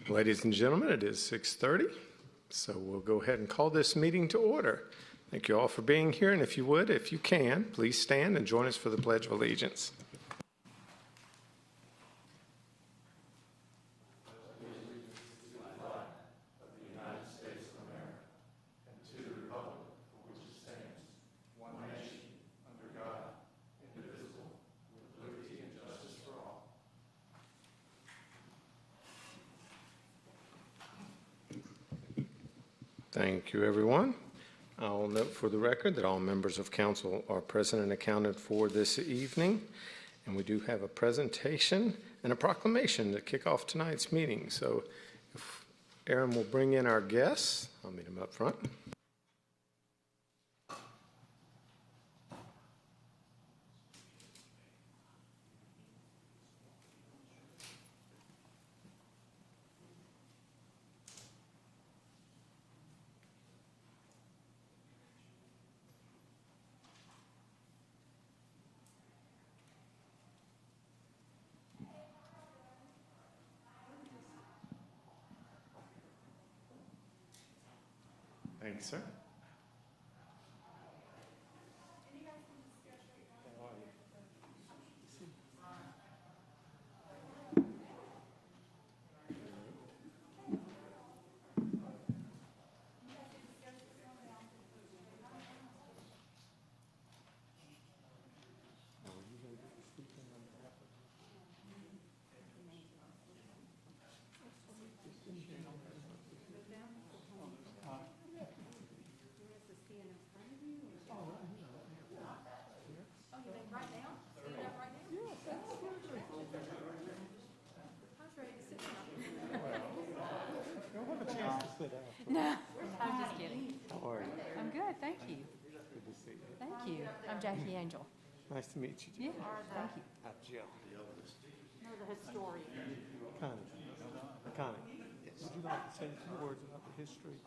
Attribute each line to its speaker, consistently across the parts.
Speaker 1: Ladies and gentlemen, it is 6:30, so we'll go ahead and call this meeting to order. Thank you all for being here, and if you would, if you can, please stand and join us for the Pledge of Allegiance. Thank you, everyone. I'll note for the record that all members of council are present and accounted for this evening. And we do have a presentation and a proclamation to kick off tonight's meeting. So if Aaron will bring in our guests, I'll meet him up front. Thank you, sir.
Speaker 2: No, I'm just kidding.
Speaker 1: How are you?
Speaker 2: I'm good, thank you.
Speaker 1: Good to see you.
Speaker 2: Thank you. I'm Jackie Angel.
Speaker 1: Nice to meet you.
Speaker 2: Yeah, thank you.
Speaker 1: I'm Jill.
Speaker 2: No, the historian.
Speaker 1: Connie, would you like to say a few words about the history?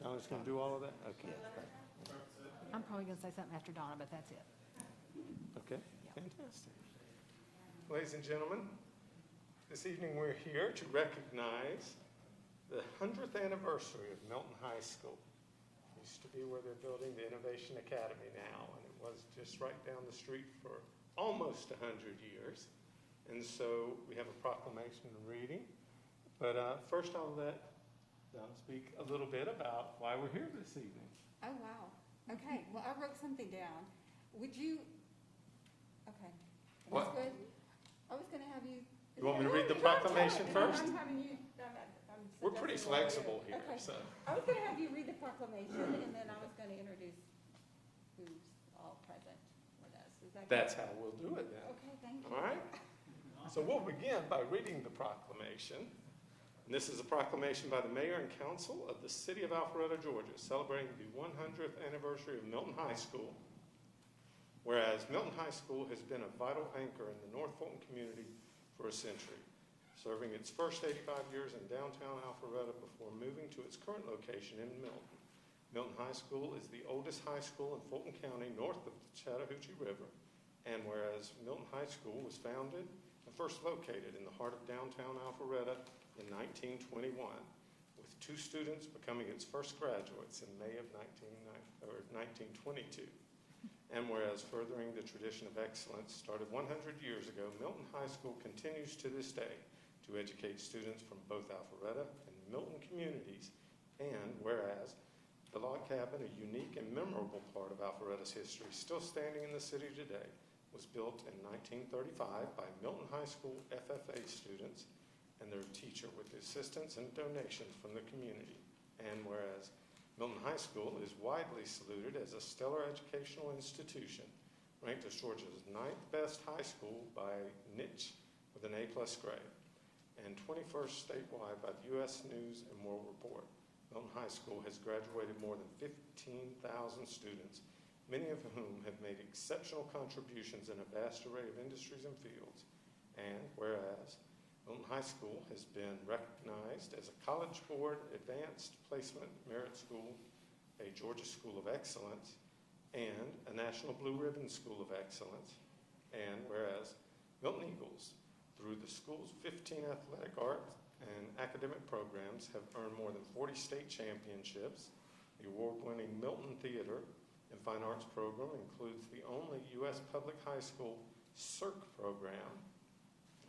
Speaker 1: Donna's going to do all of that? Okay.
Speaker 2: I'm probably going to say something after Donna, but that's it.
Speaker 1: Okay, fantastic. Ladies and gentlemen, this evening we're here to recognize the 100th anniversary of Milton High School. It used to be where they're building the Innovation Academy now, and it was just right down the street for almost 100 years. And so we have a proclamation and reading. But first I'll let Donna speak a little bit about why we're here this evening.
Speaker 3: Oh, wow. Okay, well, I wrote something down. Would you, okay.
Speaker 1: What?
Speaker 3: That's good. I was going to have you.
Speaker 1: You want me to read the proclamation first?
Speaker 3: I'm having you.
Speaker 1: We're pretty flexible here,
Speaker 3: Okay.
Speaker 1: so.
Speaker 3: I was going to have you read the proclamation, and then I was going to introduce who's all present with us. Is that good?
Speaker 1: That's how we'll do it then.
Speaker 3: Okay, thank you.
Speaker 1: All right? So we'll begin by reading the proclamation. And this is a proclamation by the Mayor and Council of the City of Alpharetta, Georgia, celebrating the 100th anniversary of Milton High School. Whereas Milton High School has been a vital anchor in the North Fulton community for a century, serving its first 85 years in downtown Alpharetta before moving to its current location in Milton. Milton High School is the oldest high school in Fulton County north of the Chattahoochee River. And whereas Milton High School was founded and first located in the heart of downtown Alpharetta in 1921, with 2 students becoming its first graduates in May of 1922. And whereas furthering the tradition of excellence started 100 years ago, Milton High School continues to this day to educate students from both Alpharetta and Milton communities. And whereas the log cabin, a unique and memorable part of Alpharetta's history, still standing in the city today, was built in 1935 by Milton High School FFA students and their teacher with assistance and donations from the community. And whereas Milton High School is widely saluted as a stellar educational institution, ranked as Georgia's 9th best high school by Niche with an A+ grade, and 21st statewide by the U.S. News and World Report. Milton High School has graduated more than 15,000 students, many of whom have made exceptional contributions in a vast array of industries and fields. And whereas Milton High School has been recognized as a College Board Advanced Placement Merit School, a Georgia School of Excellence, and a National Blue Ribbon School of Excellence. And whereas Milton Eagles, through the school's 15 athletic, art, and academic programs, have earned more than 40 state championships. The award-winning Milton Theater and Fine Arts program includes the only U.S. public high school CIRC program.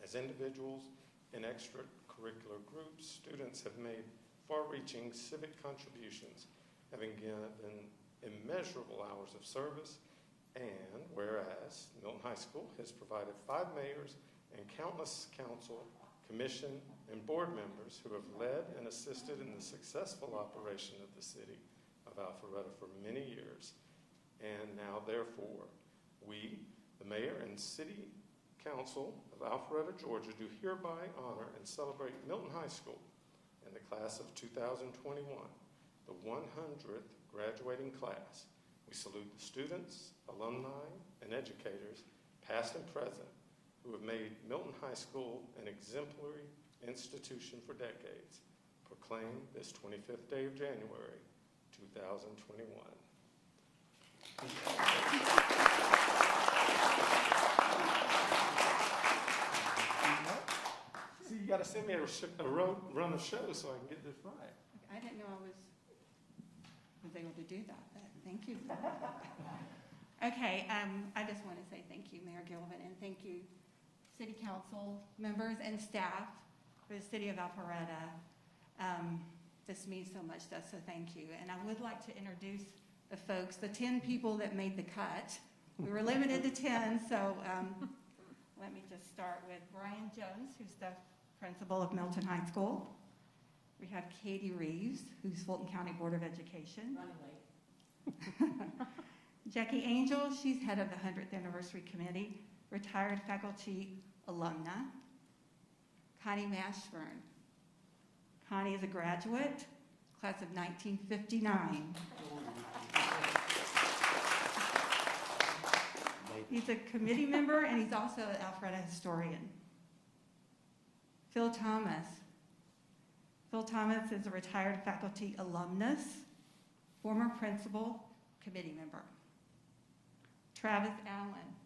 Speaker 1: As individuals in extracurricular groups, students have made far-reaching civic contributions, having given immeasurable hours of service, and whereas Milton High School has provided 5 mayors and countless council, commission, and board members who have led and assisted in the successful operation of the city of Alpharetta for many years. And now, therefore, we, the mayor and city council of Alpharetta, Georgia, do hereby honor and celebrate Milton High School and the class of 2021, the 100th graduating class. We salute the students, alumni, and educators, past and present, who have made Milton High School an exemplary institution for decades. Proclaim this 25th day of January, 2021. See, you got to send me a run of shows so I can get this right.
Speaker 3: I didn't know I was able to do that, but thank you. Okay, I just want to say thank you, Mayor Gilvin, and thank you, City Council members and staff for the City of Alpharetta. This means so much to us, so thank you. And I would like to introduce the folks, the 10 people that made the cut. We were limited to 10, so let me just start with Brian Jones, who's the principal of Milton High School. We have Katie Reeves, who's Fulton County Board of Education. Running late. Jackie Angel, she's head of the 100th Anniversary Committee, retired faculty alumna. Connie Mashburn. Connie is a graduate, class of 1959. He's a committee member, and he's also an Alpharetta historian. Phil Thomas. Phil Thomas is a retired faculty alumnus, former principal, committee member. Travis Allen.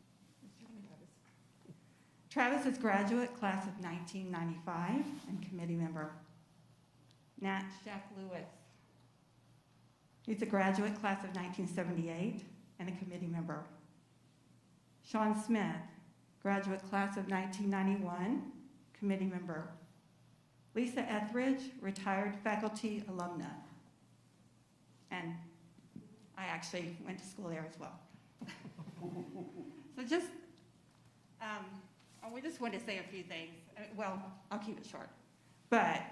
Speaker 3: Travis is graduate, class of 1995, and committee member. Nat Jack Lewis. He's a graduate, class of 1978, and a committee member. Sean Smith, graduate, class of 1991, committee member. Lisa Etheridge, retired faculty alumna. And I actually went to school there as well. So just, we just want to say a few things. Well, I'll keep it short. But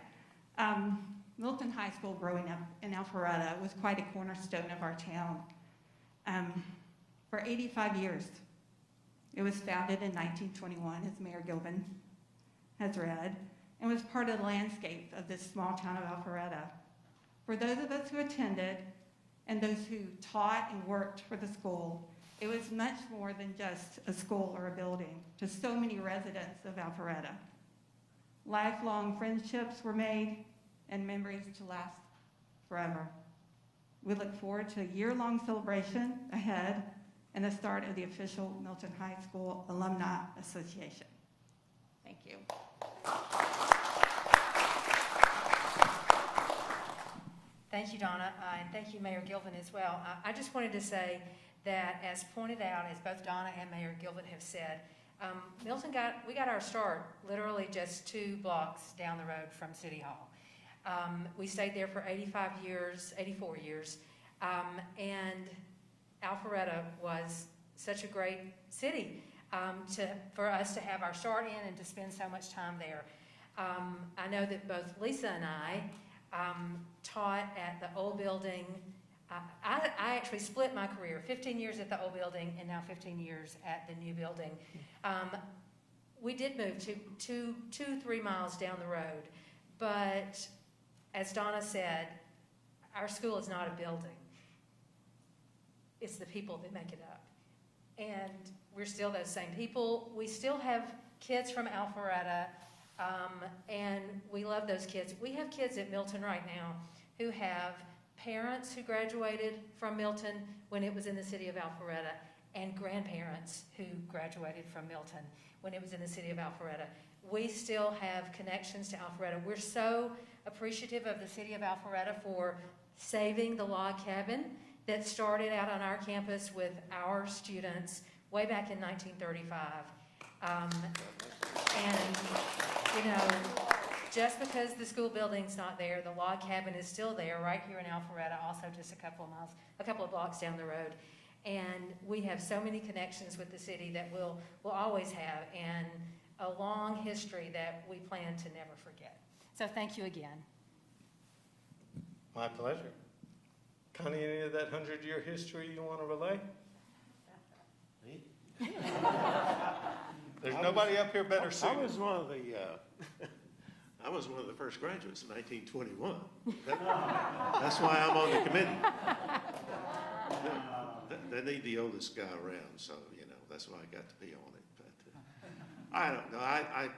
Speaker 3: Milton High School, growing up in Alpharetta, was quite a cornerstone of our town. For 85 years. It was founded in 1921, as Mayor Gilvin has read, and was part of the landscape of this small town of Alpharetta. For those of us who attended and those who taught and worked for the school, it was much more than just a school or a building to so many residents of Alpharetta. Lifelong friendships were made and memories to last forever. We look forward to a year-long celebration ahead and the start of the official Milton High School Alumni Association. Thank you.
Speaker 2: Thank you, Donna, and thank you, Mayor Gilvin, as well. I just wanted to say that, as pointed out, as both Donna and Mayor Gilvin have said, we got our start literally just 2 blocks down the road from City Hall. We stayed there for 84 years, and Alpharetta was such a great city for us to have our start in and to spend so much time there. I know that both Lisa and I taught at the old building. I actually split my career, 15 years at the old building and now 15 years at the new building. We did move to 2-3 miles down the road, but as Donna said, our school is not a building. It's the people that make it up. And we're still those same people. We still have kids from Alpharetta, and we love those kids. We have kids at Milton right now who have parents who graduated from Milton when it was in the city of Alpharetta, and grandparents who graduated from Milton when it was in the city of Alpharetta. we still have connections to Alpharetta. We're so appreciative of the city of Alpharetta for saving the log cabin that started out on our campus with our students way back in 1935. And, you know, just because the school building's not there, the log cabin is still there right here in Alpharetta, also just a couple of blocks down the road. And we have so many connections with the city that we'll always have, and a long history that we plan to never forget. So thank you again.
Speaker 1: My pleasure. Connie, any of that 100-year history you want to relay? There's nobody up here better suited.
Speaker 4: I was one of the first graduates in 1921. That's why I'm on the committee. They need the oldest guy around, so, you know, that's why I got to be on it. But I don't know. I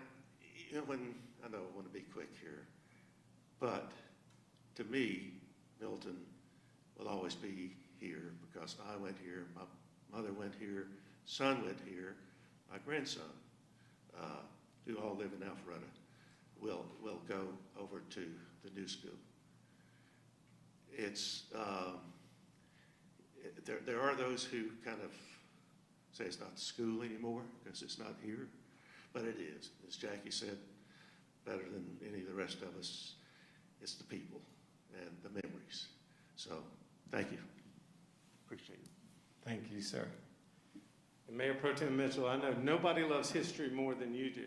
Speaker 4: know I want to be quick here, but to me, Milton will always be here because I went here, my mother went here, son went here, my grandson, who all live in Alpharetta, will go over to the new school. It's there are those who kind of say it's not the school anymore because it's not here, but it is. As Jackie said, better than any of the rest of us, it's the people and the memories. So, thank you. Appreciate it.
Speaker 1: Thank you, sir. And Mayor Pro Tem Mitchell, I know nobody loves history more than you do. Is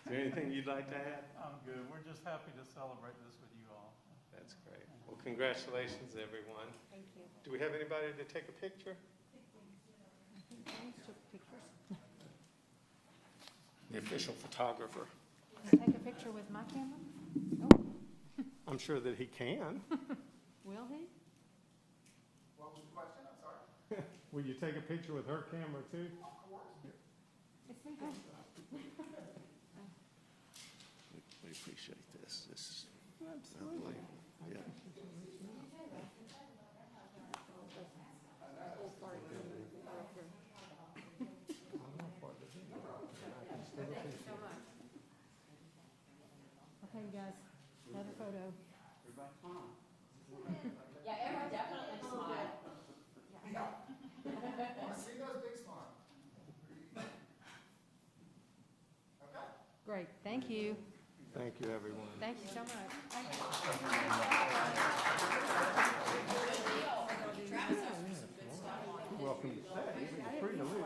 Speaker 1: there anything you'd like to add?
Speaker 5: I'm good. We're just happy to celebrate this with you all.
Speaker 1: That's great. Well, congratulations, everyone.
Speaker 3: Thank you.
Speaker 1: Do we have anybody to take a picture? The official photographer.
Speaker 2: Take a picture with my camera?
Speaker 1: I'm sure that he can.
Speaker 2: Will he?
Speaker 6: What was the question? I'm sorry.
Speaker 1: Will you take a picture with her camera too?
Speaker 2: It's me.
Speaker 4: We appreciate this. This is unbelievable. Yeah.
Speaker 2: Okay, you guys, have a photo.
Speaker 7: Yeah, everyone definitely smile.
Speaker 6: I see those big smiles. Okay.
Speaker 2: Great, thank you.
Speaker 1: Thank you, everyone.
Speaker 2: Thank you so much.
Speaker 1: You're welcome to stay. You're free to leave.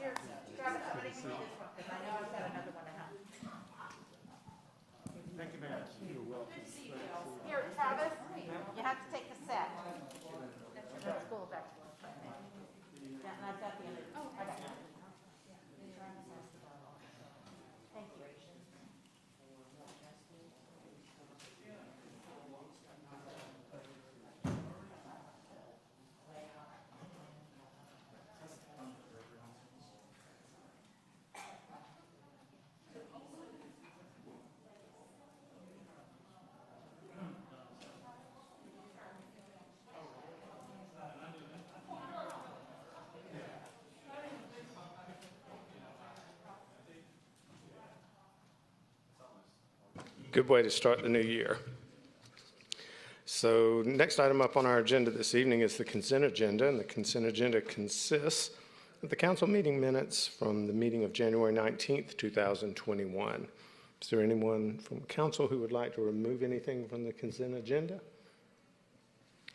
Speaker 2: Here, Travis, I'm gonna give you this one, because I know I've got another one at home.
Speaker 1: Thank you, Mayor. You're welcome.
Speaker 2: Here, Travis, you have to take the set. That's cool, back to work. Yeah, and I've got the other, I got that. Thank you.
Speaker 1: Good way to start the new year. So next item up on our agenda this evening is the consent agenda, and the consent agenda consists of the council meeting minutes from the meeting of January 19th, 2021. Is there anyone from council who would like to remove anything from the consent agenda?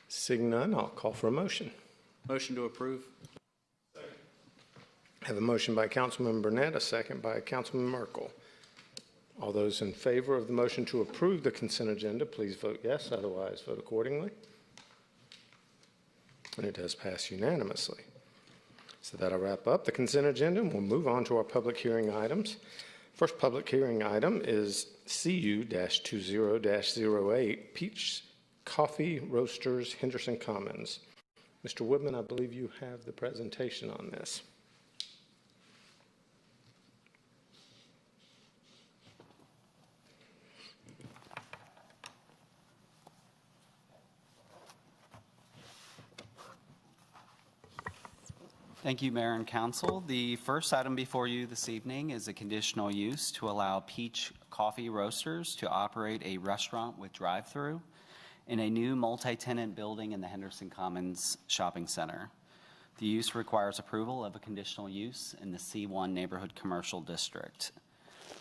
Speaker 1: Seeing none, I'll call for a motion.
Speaker 8: Motion to approve.
Speaker 1: I have a motion by Councilman Burnett, a second by Councilman Merkel. All those in favor of the motion to approve the consent agenda, please vote yes, otherwise vote accordingly. And it does pass unanimously. So that'll wrap up the consent agenda, and we'll move on to our public hearing items. First public hearing item is CU-20-08, Peach Coffee Roasters, Henderson Commons. Mr. Woodman, I believe you have the presentation on this.
Speaker 8: Thank you, Mayor and Council. The first item before you this evening is a conditional use to allow Peach Coffee Roasters to operate a restaurant with drive-through in a new multi-tenant building in the Henderson Commons Shopping Center. The use requires approval of a conditional use in the C1 Neighborhood Commercial District.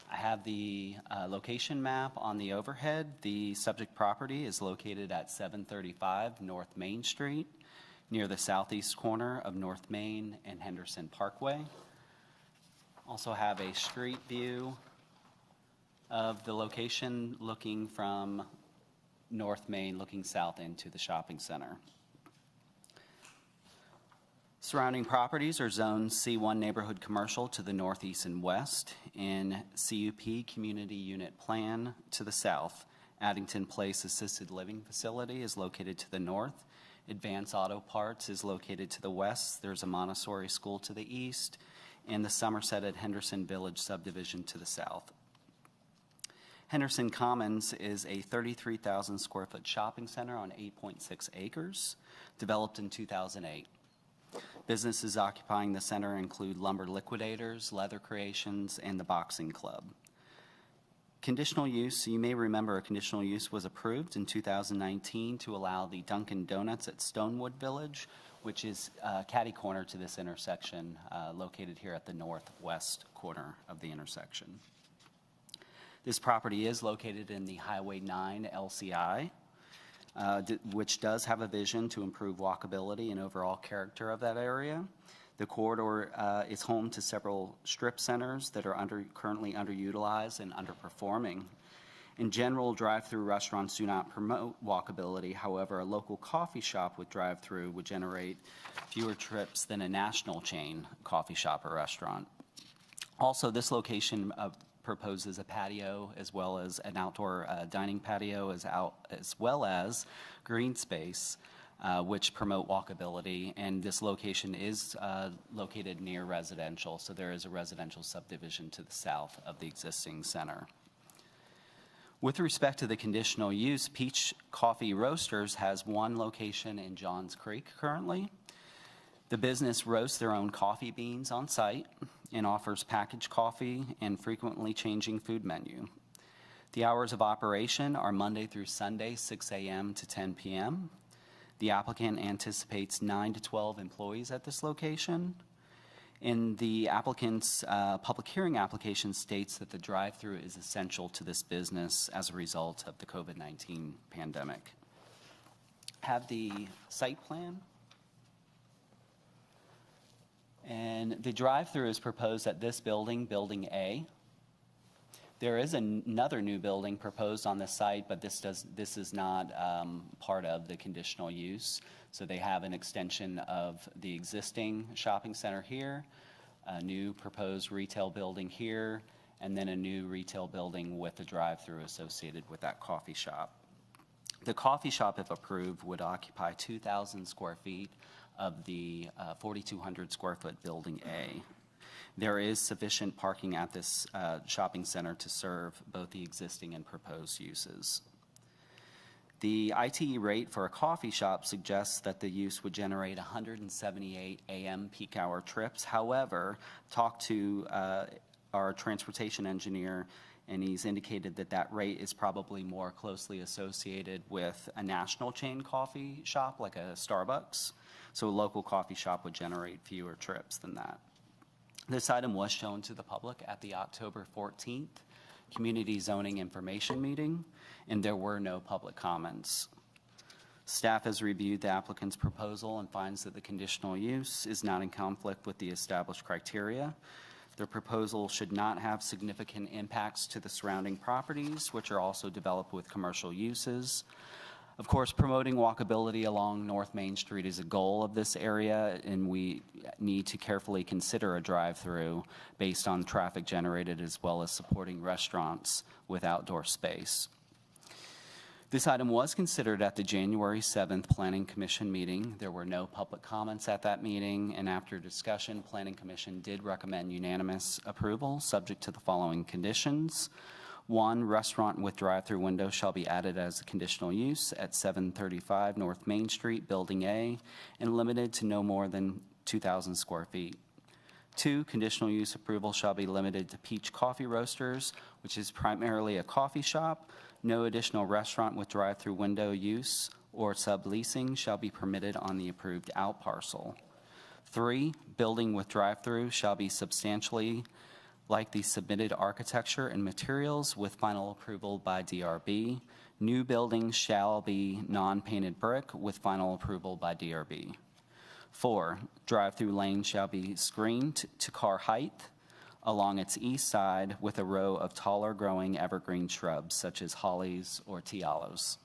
Speaker 8: I have the location map on the overhead. The subject property is located at 735 North Main Street, near the southeast corner of North Main and Henderson Parkway. Also have a street view of the location looking from North Main, looking south into the shopping center. Surrounding properties are zoned C1 Neighborhood Commercial to the northeast and west, and CUP Community Unit Plan to the south. Addington Place Assisted Living Facility is located to the north. Advance Auto Parts is located to the west. There's a Montessori school to the east, and the Somerset at Henderson Village subdivision to the south. Henderson Commons is a 33,000 square foot shopping center on 8.6 acres, developed in 2008. Businesses occupying the center include Lumber Liquidators, Leather Creations, and the Boxing Club. Conditional use, you may remember a conditional use was approved in 2019 to allow the Dunkin' Donuts at Stonewood Village, which is catty corner to this intersection, located here at the northwest corner of the intersection. This property is located in the Highway 9 LCI, which does have a vision to improve walkability and overall character of that area. The corridor is home to several strip centers that are currently underutilized and underperforming. In general, drive-through restaurants do not promote walkability. However, a local coffee shop with drive-through would generate fewer trips than a national chain coffee shop or restaurant. Also, this location proposes a patio as well as an outdoor dining patio as well as green space, which promote walkability, and this location is located near residential, so there is a residential subdivision to the south of the existing center. With respect to the conditional use, Peach Coffee Roasters has one location in Johns Creek currently. The business roasts their own coffee beans on site and offers packaged coffee and frequently changing food menu. The hours of operation are Monday through Sunday, 6 a.m. to 10 p.m. The applicant anticipates 9 to 12 employees at this location. And the applicant's public hearing application states that the drive-through is essential to this business as a result of the COVID-19 pandemic. Have the site plan. And the drive-through is proposed at this building, Building A. There is another new building proposed on the site, but this is not part of the conditional use. So they have an extension of the existing shopping center here, a new proposed retail building here, and then a new retail building with a drive-through associated with that coffee shop. The coffee shop, if approved, would occupy 2,000 square feet of the 4,200 square foot Building A. There is sufficient parking at this shopping center to serve both the existing and proposed uses. The ITE rate for a coffee shop suggests that the use would generate 178 AM peak hour trips. However, talk to our transportation engineer, and he's indicated that that rate is probably more closely associated with a national chain coffee shop like a Starbucks. So a local coffee shop would generate fewer trips than that. This item was shown to the public at the October 14th Community Zoning Information Meeting, and there were no public comments. Staff has reviewed the applicant's proposal and finds that the conditional use is not in conflict with the established criteria. The proposal should not have significant impacts to the surrounding properties, which are also developed with commercial uses. Of course, promoting walkability along North Main Street is a goal of this area, and we need to carefully consider a drive-through based on traffic generated as well as supporting restaurants with outdoor space. This item was considered at the January 7th Planning Commission meeting. There were no public comments at that meeting, and after discussion, Planning Commission did recommend unanimous approval subject to the following conditions. 1, restaurant with drive-through window shall be added as a conditional use at 735 North Main Street, Building A, and limited to no more than 2,000 square feet. 2, conditional use approval shall be limited to Peach Coffee Roasters, which is primarily a coffee shop. No additional restaurant with drive-through window use or subleasing shall be permitted on the approved out parcel. 3, building with drive-through shall be substantially like the submitted architecture and materials with final approval by DRB. New buildings shall be non-painted brick with final approval by DRB. 4, drive-through lane shall be screened to car height along its east side with a row of taller growing evergreen shrubs such as hollies or tialos.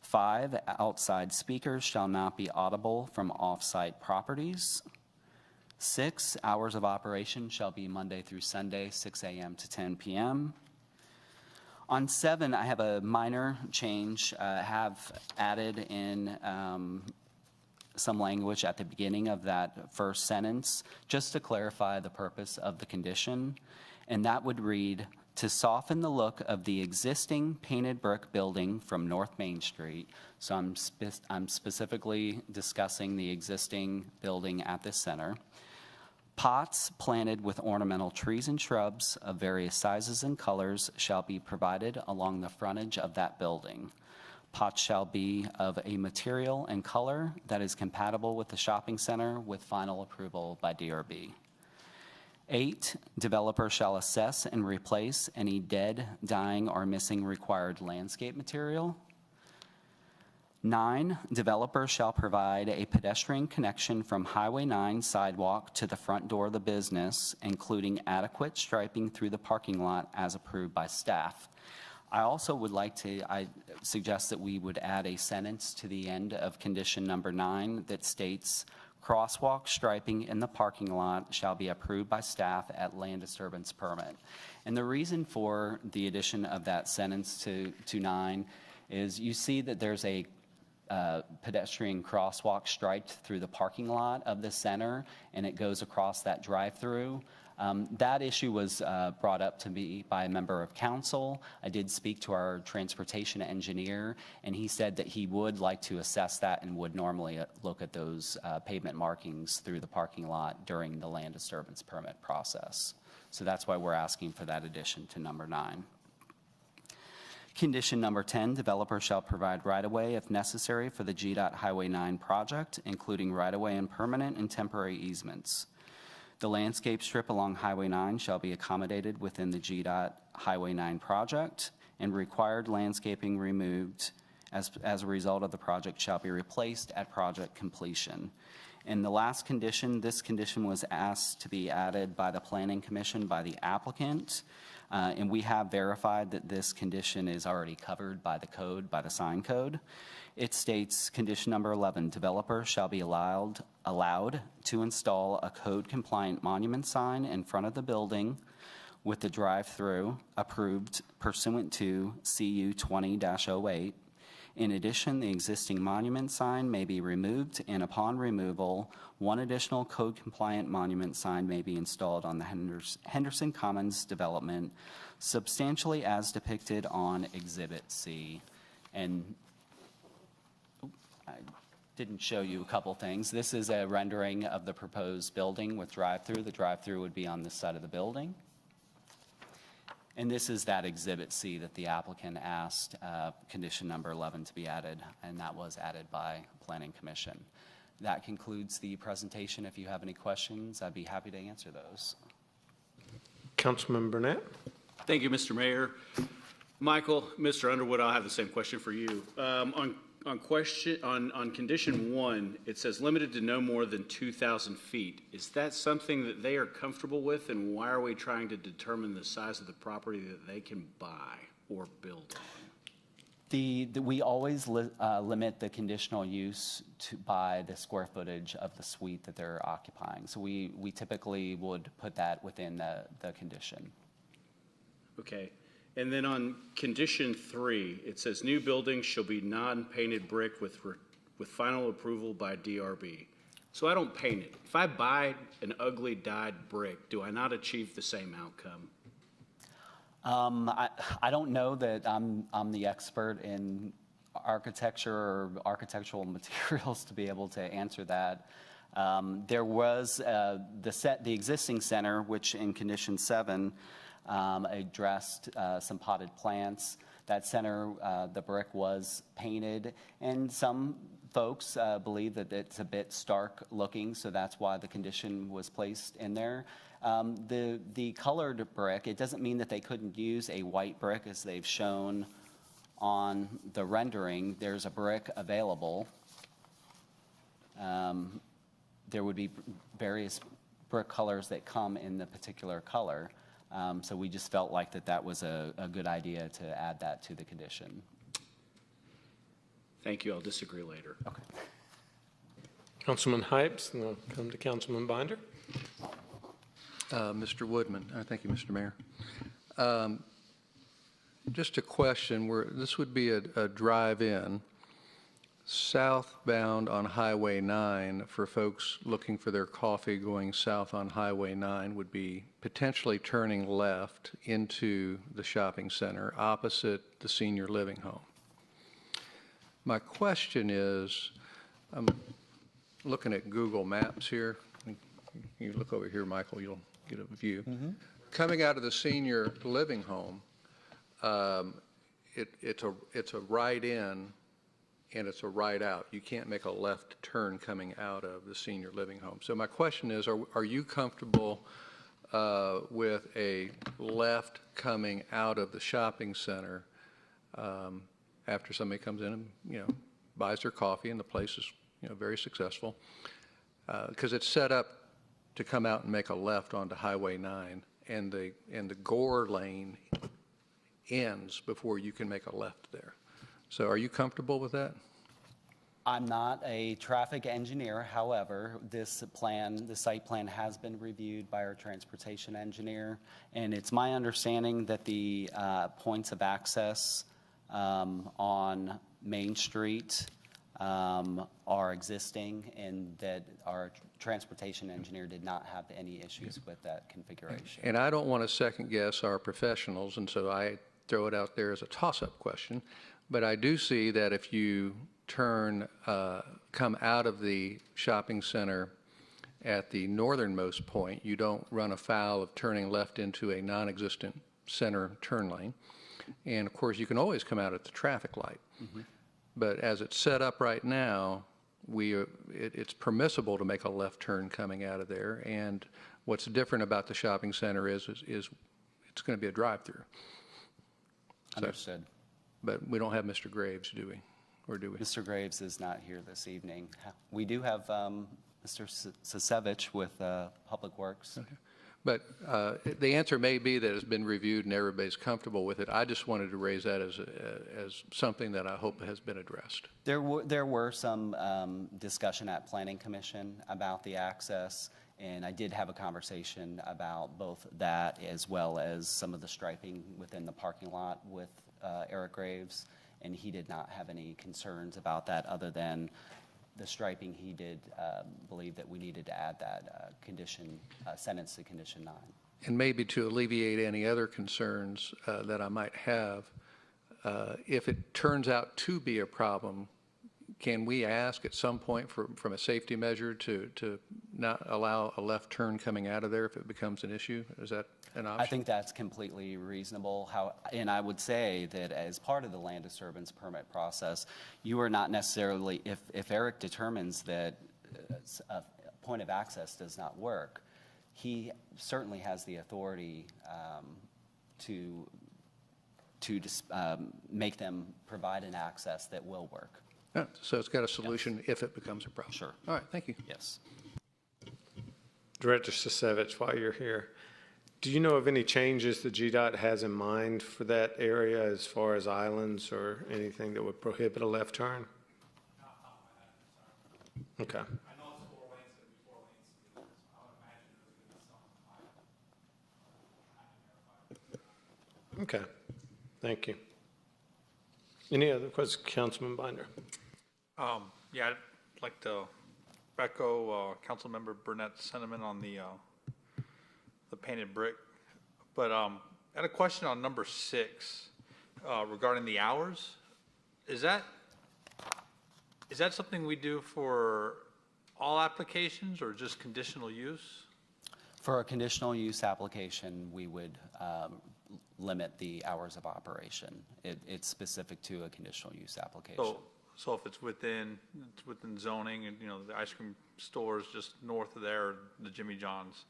Speaker 8: 5, outside speakers shall not be audible from off-site properties. 6, hours of operation shall be Monday through Sunday, 6 a.m. to 10 p.m. On 7, I have a minor change, have added in some language at the beginning of that first sentence, just to clarify the purpose of the condition. And that would read, to soften the look of the existing painted brick building from North Main Street. So I'm specifically discussing the existing building at this center. Pots planted with ornamental trees and shrubs of various sizes and colors shall be provided along the frontage of that building. Pots shall be of a material and color that is compatible with the shopping center with final approval by DRB. 8, developer shall assess and replace any dead, dying, or missing required landscape material. 9, developer shall provide a pedestrian connection from Highway 9 sidewalk to the front door of the business, including adequate striping through the parking lot as approved by staff. I also would like to, I suggest that we would add a sentence to the end of condition number 9 that states, crosswalk striping in the parking lot shall be approved by staff at land disturbance permit. And the reason for the addition of that sentence to 9 is you see that there's a pedestrian crosswalk striped through the parking lot of the center, and it goes across that drive-through. That issue was brought up to me by a member of council. I did speak to our transportation engineer, and he said that he would like to assess that and would normally look at those pavement markings through the parking lot during the land disturbance permit process. So that's why we're asking for that addition to number 9. Condition number 10, developer shall provide right-of-way if necessary for the GDOT Highway 9 project, including right-of-way and permanent and temporary easements. The landscape strip along Highway 9 shall be accommodated within the GDOT Highway 9 project, and required landscaping removed as a result of the project shall be replaced at project completion. And the last condition, this condition was asked to be added by the Planning Commission by the applicant. And we have verified that this condition is already covered by the code, by the sign code. It states, condition number 11, developer shall be allowed to install a code-compliant monument sign in front of the building with the drive-through approved pursuant to CU 20-08. In addition, the existing monument sign may be removed, and upon removal, one additional code-compliant monument sign may be installed on the Henderson Commons development, substantially as depicted on Exhibit C. And I didn't show you a couple things. This is a rendering of the proposed building with drive-through. The drive-through would be on this side of the building. And this is that Exhibit C that the applicant asked condition number 11 to be added, and that was added by Planning Commission. That concludes the presentation. If you have any questions, I'd be happy to answer those.
Speaker 1: Councilman Burnett?
Speaker 9: Thank you, Mr. Mayor. Michael, Mr. Underwood, I'll have the same question for you. On condition 1, it says limited to no more than 2,000 feet. Is that something that they are comfortable with, and why are we trying to determine the size of the property that they can buy or build on?
Speaker 8: We always limit the conditional use by the square footage of the suite that they're occupying. So we typically would put that within the condition.
Speaker 9: Okay. And then on condition 3, it says new buildings shall be non-painted brick with final approval by DRB. So I don't paint it. If I buy an ugly dyed brick, do I not achieve the same outcome?
Speaker 8: I don't know that I'm the expert in architecture or architectural materials to be able to answer that. There was the existing center, which in condition 7 addressed some potted plants. That center, the brick was painted, and some folks believe that it's a bit stark looking, so that's why the condition was placed in there. The colored brick, it doesn't mean that they couldn't use a white brick as they've shown on the rendering. There's a brick available. There would be various brick colors that come in the particular color. So we just felt like that was a good idea to add that to the condition.
Speaker 9: Thank you. I'll disagree later.
Speaker 8: Okay.
Speaker 1: Councilman Hypes, and I'll come to Councilman Binder.
Speaker 10: Mr. Woodman. Thank you, Mr. Mayor. Just a question, this would be a drive-in southbound on Highway 9 for folks looking for their coffee going south on Highway 9 would be potentially turning left into the shopping center opposite the senior living home. My question is, I'm looking at Google Maps here. You look over here, Michael, you'll get a view. Coming out of the senior living home, it's a right in and it's a right out. You can't make a left turn coming out of the senior living home. So my question is, are you comfortable with a left coming out of the shopping center after somebody comes in and, buys their coffee and the place is, very successful? Because it's set up to come out and make a left onto Highway 9, and the Gore lane ends before you can make a left there. So are you comfortable with that?
Speaker 8: I'm not a traffic engineer. However, the site plan has been reviewed by our transportation engineer, and it's my understanding that the points of access on Main Street are existing, and that our transportation engineer did not have any issues with that configuration.
Speaker 10: And I don't want to second guess our professionals, and so I throw it out there as a toss-up question. But I do see that if you come out of the shopping center at the northernmost point, you don't run afoul of turning left into a non-existent center turn lane. And of course, you can always come out at the traffic light. But as it's set up right now, it's permissible to make a left turn coming out of there. And what's different about the shopping center is it's going to be a drive-through.
Speaker 8: Understood.
Speaker 10: But we don't have Mr. Graves, do we? Or do we?
Speaker 8: Mr. Graves is not here this evening. We do have Mr. Sasevich with Public Works.
Speaker 10: Okay. But the answer may be that it's been reviewed and everybody's comfortable with it. I just wanted to raise that as something that I hope has been addressed.
Speaker 8: There were some discussion at Planning Commission about the access, and I did have a conversation about both that as well as some of the striping within the parking lot with Eric Graves, and he did not have any concerns about that other than the striping. He did believe that we needed to add that sentence to condition 9.
Speaker 10: And maybe to alleviate any other concerns that I might have, if it turns out to be a problem, can we ask at some point from a safety measure to not allow a left turn coming out of there if it becomes an issue? Is that an option?
Speaker 8: I think that's completely reasonable. And I would say that as part of the land disturbance permit process, you are not necessarily, if Eric determines that a point of access does not work, he certainly has the authority to make them provide an access that will work.
Speaker 10: Yeah, so it's got a solution if it becomes a problem.
Speaker 8: Sure.
Speaker 10: All right, thank you.
Speaker 8: Yes.
Speaker 1: Director Sasevich, while you're here, do you know of any changes that GDOT has in mind for that area as far as islands or anything that would prohibit a left turn? Okay.
Speaker 5: I know it's 4 lanes, it'll be 4 lanes. I would imagine there's going to be some.
Speaker 1: Okay. Thank you. Any other questions, Councilman Binder?
Speaker 11: Yeah, I'd like to echo Councilmember Burnett's sentiment on the painted brick. But I had a question on number 6 regarding the hours. Is that something we do for all applications or just conditional use?
Speaker 8: For a conditional use application, we would limit the hours of operation. It's specific to a conditional use application.
Speaker 11: So if it's within zoning and, the ice cream stores just north of there, or the Jimmy John's,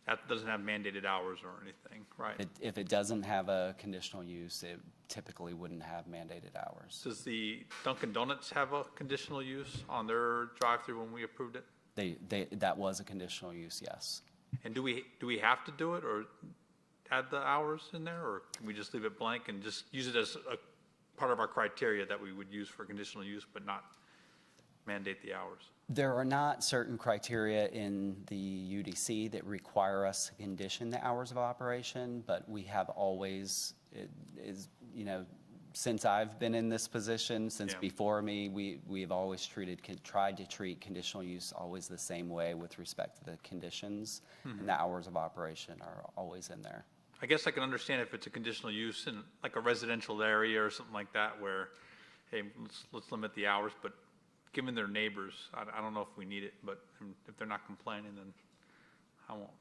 Speaker 11: that doesn't have mandated hours or anything, right?
Speaker 8: If it doesn't have a conditional use, it typically wouldn't have mandated hours.
Speaker 11: Does the Dunkin' Donuts have a conditional use on their drive-through when we approved it?
Speaker 8: That was a conditional use, yes.
Speaker 11: And do we have to do it or add the hours in there, or can we just leave it blank and just use it as a part of our criteria that we would use for conditional use, but not mandate the hours?
Speaker 8: There are not certain criteria in the UDC that require us to condition the hours of operation, but we have always, since I've been in this position, since before me, we've always tried to treat conditional use always the same way with respect to the conditions, and the hours of operation are always in there.
Speaker 11: I guess I can understand if it's a conditional use in like a residential area or something like that where, hey, let's limit the hours, but given their neighbors, I don't know if we need it, but if they're not complaining, then I won't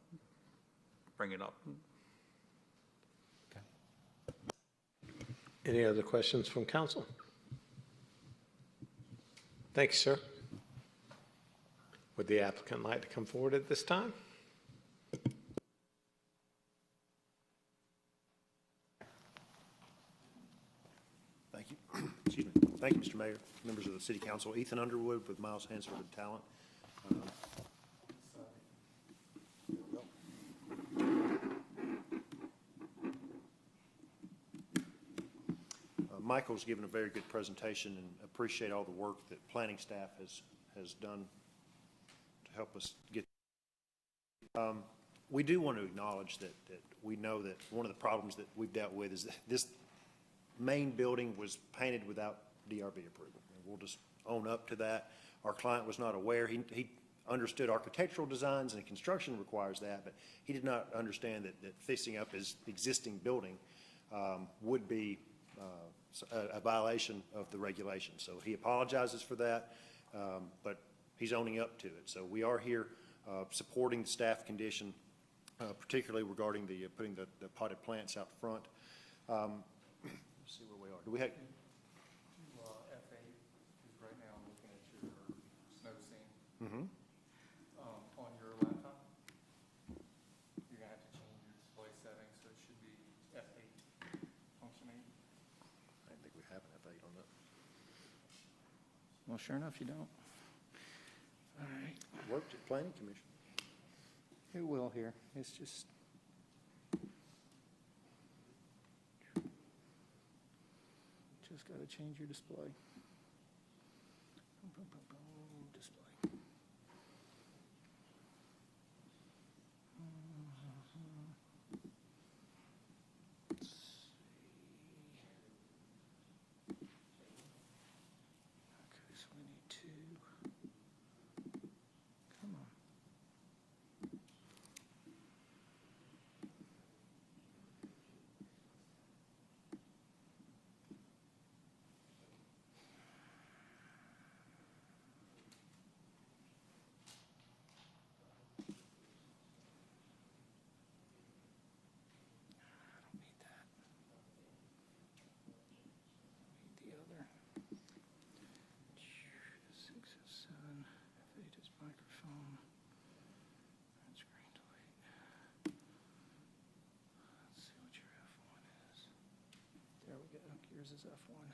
Speaker 11: bring it up.
Speaker 12: Any other questions from council? Thank you, sir. Would the applicant like to come forward at this time?
Speaker 13: Thank you. Excuse me. Thank you, Mr. Mayor, members of the City Council. Ethan Underwood with Miles Hansford and Talent. Michael's given a very good presentation, and appreciate all the work that planning staff has done to help us get. We do want to acknowledge that we know that one of the problems that we've dealt with is that this main building was painted without DRB approval. And we'll just own up to that. Our client was not aware. He understood architectural designs and construction requires that, but he did not understand that fixing up his existing building would be a violation of the regulation. So he apologizes for that, but he's owning up to it. So we are here supporting the staff condition, particularly regarding the putting the potted plants out front. Let's see where we are. Do we have?
Speaker 10: F8 is right now looking at your snow scene.
Speaker 13: Mm-hmm.
Speaker 10: On your laptop, you're going to have to change your display settings, so it should be F8 functioning.
Speaker 13: I think we have an F8 on that.
Speaker 10: Well, sure enough, you don't. All right.
Speaker 13: Worked at Planning Commission.
Speaker 10: It will here. It's just. Just got to change your display. Display. Let's see. Okay, so we need two. Come on. The other. 607, F8 is microphone. That's green to wait. Let's see what your F1 is. There we go. Yours is F1.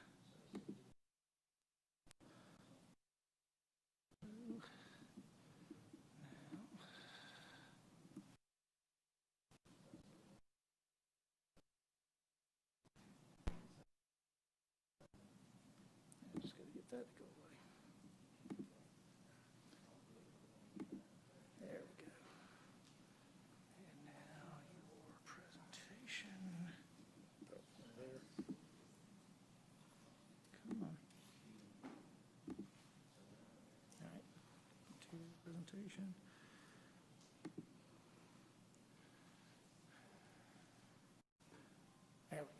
Speaker 10: I just got to get that to go away. There we go. And now your presentation. There. Come on. All right. To your presentation. There we go.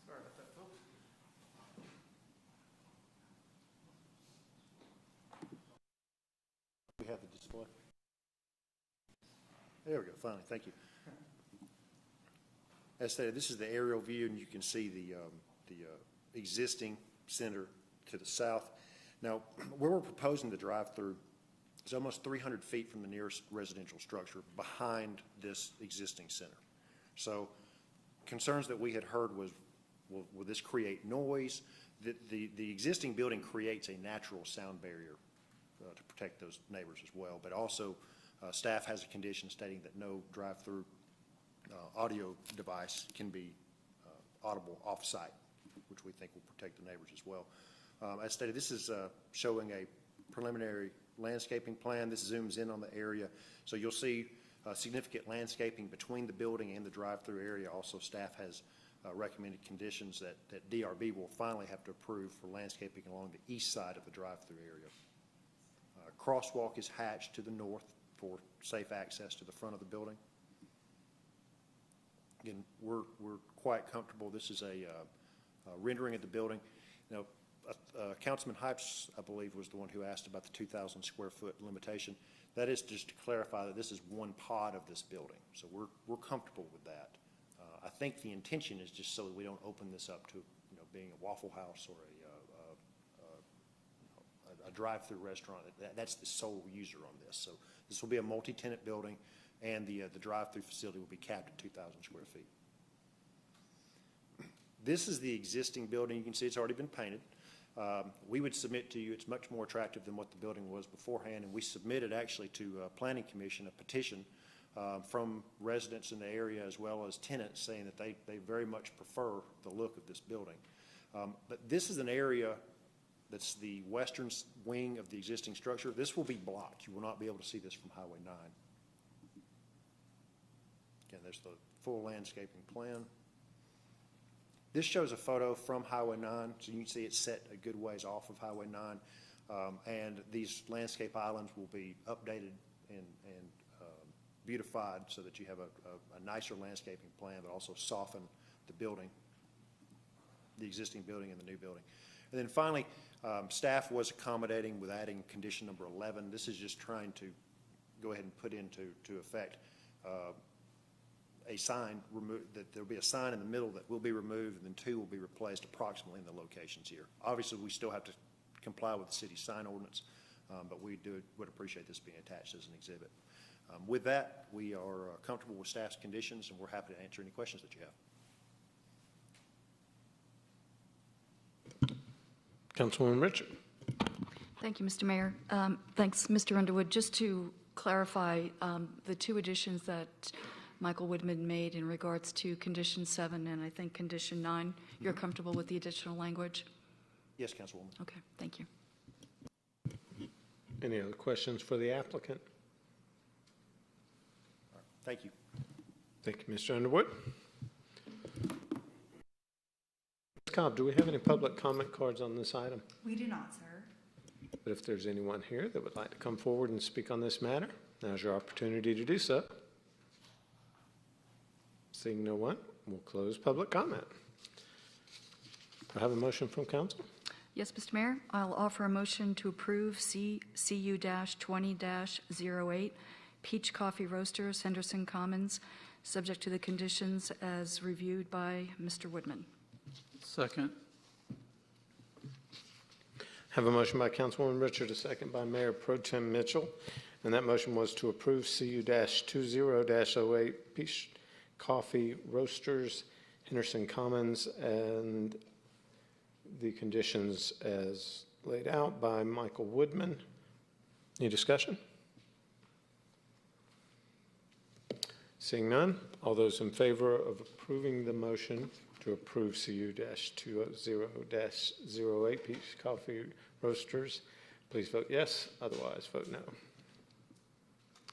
Speaker 10: Sorry about that, folks.
Speaker 13: display? There we go, finally, thank you. As stated, this is the aerial view, and you can see the existing center to the south. Now, where we're proposing the drive-through is almost 300 feet from the nearest residential structure behind this existing center. So concerns that we had heard was, will this create noise? The existing building creates a natural sound barrier to protect those neighbors as well, but also staff has a condition stating that no drive-through audio device can be audible off-site, which we think will protect the neighbors as well. As stated, this is showing a preliminary landscaping plan. This zooms in on the area, so you'll see significant landscaping between the building and the drive-through area. Also, staff has recommended conditions that DRB will finally have to approve for landscaping along the east side of the drive-through area. Crosswalk is hatched to the north for safe access to the front of the building. Again, we're quite comfortable. This is a rendering of the building. Now, Councilman Hypes, I believe, was the one who asked about the 2,000 square foot limitation. That is just to clarify that this is one pod of this building, so we're comfortable with that. I think the intention is just so that we don't open this up to being a Waffle House or a drive-through restaurant. That's the sole user on this. So this will be a multi-tenant building, and the drive-through facility will be capped at 2,000 square feet. This is the existing building. You can see it's already been painted. We would submit to you, it's much more attractive than what the building was beforehand, and we submitted actually to Planning Commission a petition from residents in the area as well as tenants saying that they very much prefer the look of this building. But this is an area that's the western wing of the existing structure. This will be blocked. You will not be able to see this from Highway 9. Again, there's the full landscaping plan. This shows a photo from Highway 9, so you can see it's set a good ways off of Highway 9. And these landscape islands will be updated and beautified so that you have a nicer landscaping plan, but also soften the building, the existing building and the new building. And then finally, staff was accommodating with adding condition number 11. This is just trying to go ahead and put into effect a sign, that there'll be a sign in the middle that will be removed, and then 2 will be replaced approximately in the locations here. Obviously, we still have to comply with the city sign ordinance, but we would appreciate this being attached as an exhibit. With that, we are comfortable with staff's conditions, and we're happy to answer any questions that you have.
Speaker 12: Councilwoman Richard.
Speaker 14: Thank you, Mr. Mayor. Thanks, Mr. Underwood. Just to clarify, the 2 additions that Michael Woodman made in regards to condition 7 and I think condition 9, you're comfortable with the additional language?
Speaker 13: Yes, Councilwoman.
Speaker 14: Okay, thank you.
Speaker 12: Any other questions for the applicant?
Speaker 13: All right, thank you.
Speaker 12: Thank you, Mr. Underwood. Ms. Cobb, do we have any public comment cards on this item?
Speaker 3: We do not, sir.
Speaker 12: But if there's anyone here that would like to come forward and speak on this matter, now's your opportunity to do so. Seeing no one, we'll close public comment. I have a motion from council.
Speaker 14: Yes, Mr. Mayor, I'll offer a motion to approve CU-20-08 Peach Coffee Roasters, Henderson Commons, subject to the conditions as reviewed by Mr. Woodman.
Speaker 5: Second.
Speaker 12: Have a motion by Councilwoman Richard, a second by Mayor Pro Tem Mitchell, and that motion was to approve CU-20-08 Peach Coffee Roasters, Henderson Commons, and the conditions as laid out by Michael Woodman. Any discussion? Seeing none, all those in favor of approving the motion to approve CU-20-08 Peach Coffee Roasters, please vote yes, otherwise vote no.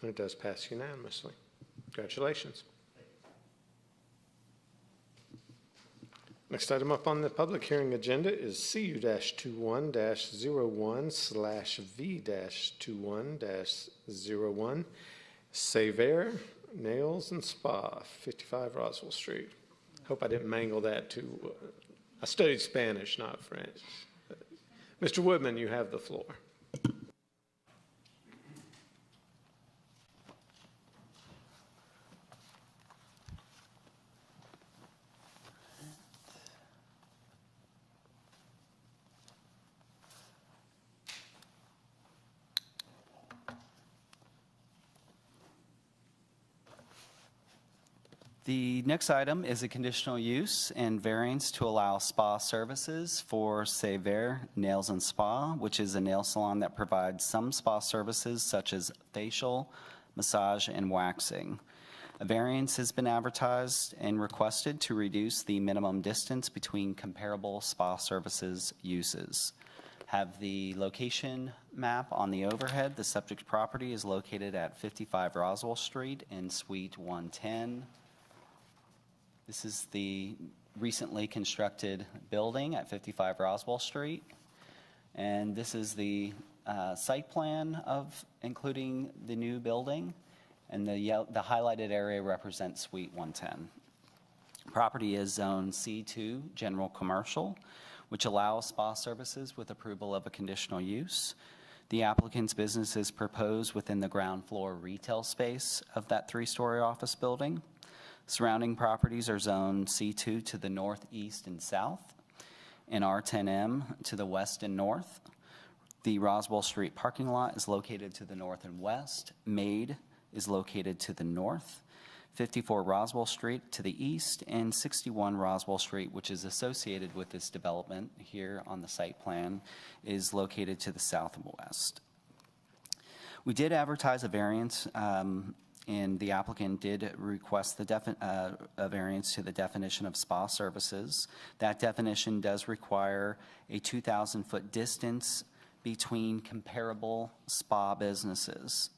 Speaker 12: And it does pass unanimously. Congratulations. Next item up on the public hearing agenda is CU-21-01/V-21-01 Savair Nails and Spa, 55 Roswell Street. Hope I didn't mangle that too. I studied Spanish, not French. Mr. Woodman, you have the floor.
Speaker 8: The next item is a conditional use and variance to allow spa services for Sever Nails and Spa, which is a nail salon that provides some spa services such as facial, massage, and waxing. A variance has been advertised and requested to reduce the minimum distance between comparable spa services uses. Have the location map on the overhead. The subject property is located at 55 Roswell Street in Suite 110. This is the recently constructed building at 55 Roswell Street. And this is the site plan of including the new building. And the highlighted area represents Suite 110. Property is Zone C2, General Commercial, which allows spa services with approval of a conditional use. The applicant's business is proposed within the ground floor retail space of that three-story office building. Surrounding properties are Zone C2 to the northeast and south, and R10M to the west and north. The Roswell Street parking lot is located to the north and west. Made is located to the north. 54 Roswell Street to the east, and 61 Roswell Street, which is associated with this development here on the site plan, is located to the south and west. We did advertise a variance, and the applicant did request a variance to the definition of spa services. That definition does require a 2,000-foot distance between comparable spa businesses.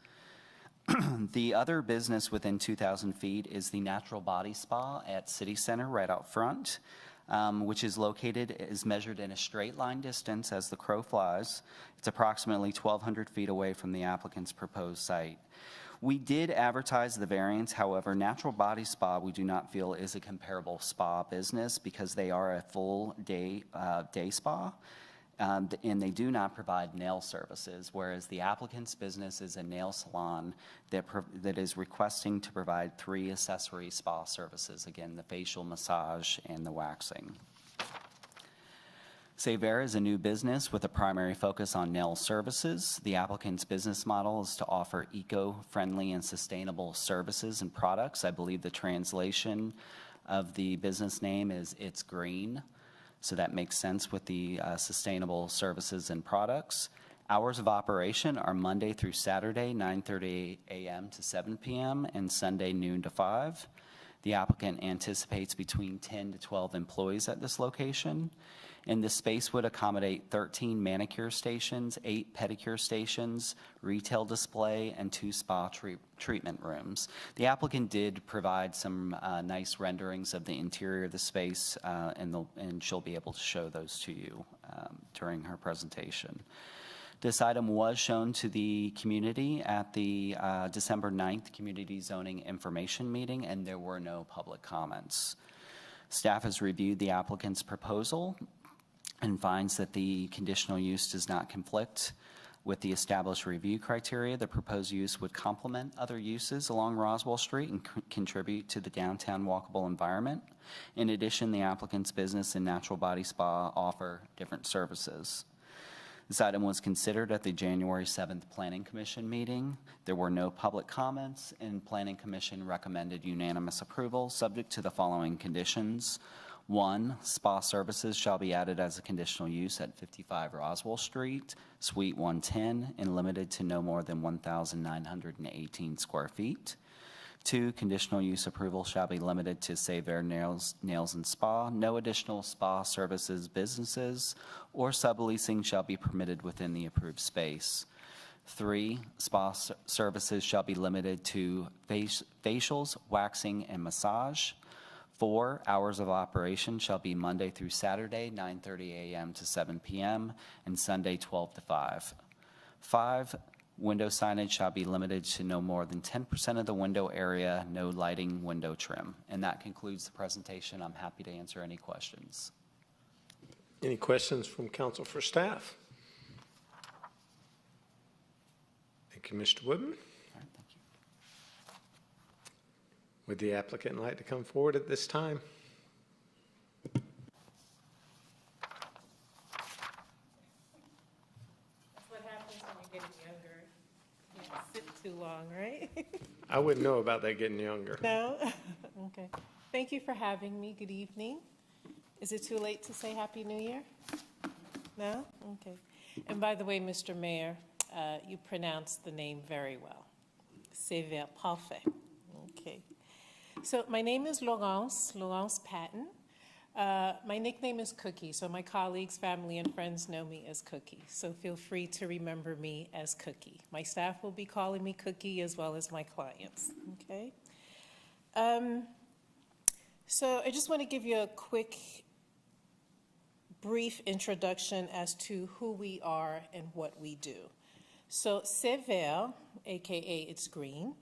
Speaker 8: The other business within 2,000 feet is the Natural Body Spa at City Center right out front, which is measured in a straight line distance as the crow flies. It's approximately 1,200 feet away from the applicant's proposed site. We did advertise the variance. However, Natural Body Spa, we do not feel is a comparable spa business because they are a full day spa. And they do not provide nail services, whereas the applicant's business is a nail salon that is requesting to provide 3 accessory spa services, again, the facial, massage, and the waxing. Sever is a new business with a primary focus on nail services. The applicant's business model is to offer eco-friendly and sustainable services and products. I believe the translation of the business name is It's Green. So that makes sense with the sustainable services and products. Hours of operation are Monday through Saturday, 9:30 a.m. to 7 p.m., and Sunday, noon to 5. The applicant anticipates between 10 to 12 employees at this location. And the space would accommodate 13 manicure stations, 8 pedicure stations, retail display, and 2 spa treatment rooms. The applicant did provide some nice renderings of the interior of the space, and she'll be able to show those to you during her presentation. This item was shown to the community at the December 9th Community Zoning Information Meeting, and there were no public comments. Staff has reviewed the applicant's proposal and finds that the conditional use does not conflict with the established review criteria. The proposed use would complement other uses along Roswell Street and contribute to the downtown walkable environment. In addition, the applicant's business and Natural Body Spa offer different services. This item was considered at the January 7th Planning Commission meeting. There were no public comments, and Planning Commission recommended unanimous approval, subject to the following conditions. 1, spa services shall be added as a conditional use at 55 Roswell Street, Suite 110, and limited to no more than 1,918 square feet. 2, conditional use approval shall be limited to Sever Nails and Spa. No additional spa services, businesses, or subleasing shall be permitted within the approved space. 3, spa services shall be limited to facials, waxing, and massage. 4, hours of operation shall be Monday through Saturday, 9:30 a.m. to 7 p.m., and Sunday, 12 to 5. 5, window signage shall be limited to no more than 10% of the window area, no lighting, window trim. And that concludes the presentation. I'm happy to answer any questions.
Speaker 12: Any questions from council for staff? Thank you, Mr. Woodman.
Speaker 8: All right, thank you.
Speaker 12: Would the applicant like to come forward at this time?
Speaker 15: That's what happens when you're getting younger. You can't sit too long, right?
Speaker 12: I wouldn't know about that getting younger.
Speaker 15: No? Okay. Thank you for having me. Good evening. Is it too late to say Happy New Year? No? Okay. And by the way, Mr. Mayor, you pronounced the name very well. C'est parfait. Okay. So my name is Laurence Patton. My nickname is Cookie, so my colleagues, family, and friends know me as Cookie. So feel free to remember me as Cookie. My staff will be calling me Cookie as well as my clients, okay? So I just want to give you a quick, brief introduction as to who we are and what we do. So C'est Vert, AKA It's Green,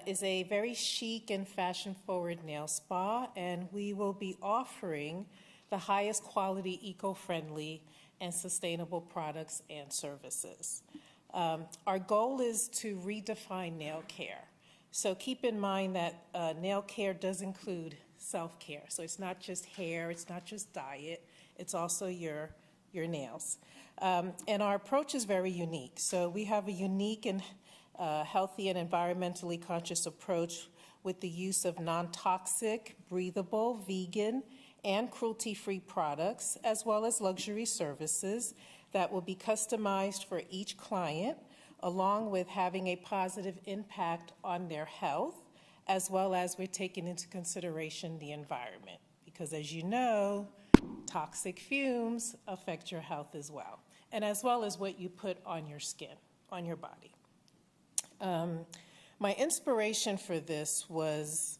Speaker 15: is a very chic and fashion-forward nail spa, and we will be offering the highest quality, eco-friendly, and sustainable products and services. Our goal is to redefine nail care. So keep in mind that nail care does include self-care. So it's not just hair, it's not just diet, it's also your nails. And our approach is very unique. So we have a unique and healthy and environmentally conscious approach with the use of non-toxic, breathable, vegan, and cruelty-free products, as well as luxury services that will be customized for each client, along with having a positive impact on their health, as well as we're taking into consideration the environment. Because as you know, toxic fumes affect your health as well, and as well as what you put on your skin, on your body. My inspiration for this was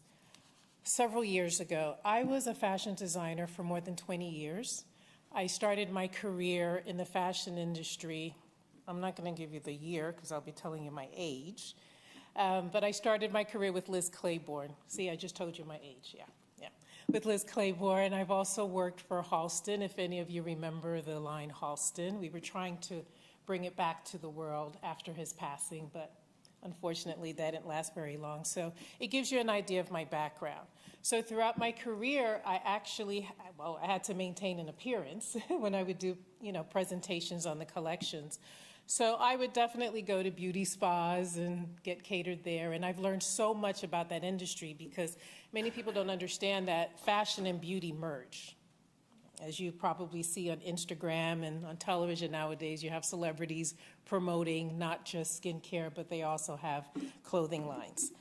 Speaker 15: several years ago. I was a fashion designer for more than 20 years. I started my career in the fashion industry. I'm not going to give you the year because I'll be telling you my age. But I started my career with Liz Claiborne. See, I just told you my age, yeah. With Liz Claiborne. I've also worked for Halston, if any of you remember the line Halston. We were trying to bring it back to the world after his passing, but unfortunately that didn't last very long. So it gives you an idea of my background. So throughout my career, I had to maintain an appearance when I would do, presentations on the collections. So I would definitely go to beauty spas and get catered there. And I've learned so much about that industry because many people don't understand that fashion and beauty merge. As you probably see on Instagram and on television nowadays, you have celebrities promoting not just skincare, but they also have clothing lines.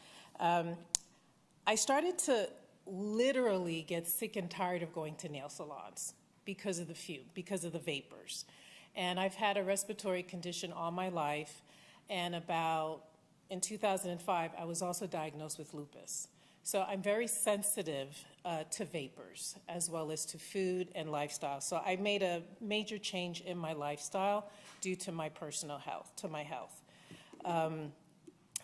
Speaker 15: I started to literally get sick and tired of going to nail salons because of the fume, because of the vapors. And I've had a respiratory condition all my life, and in 2005, I was also diagnosed with lupus. So I'm very sensitive to vapors, as well as to food and lifestyle. So I made a major change in my lifestyle due to my personal health, to my health. And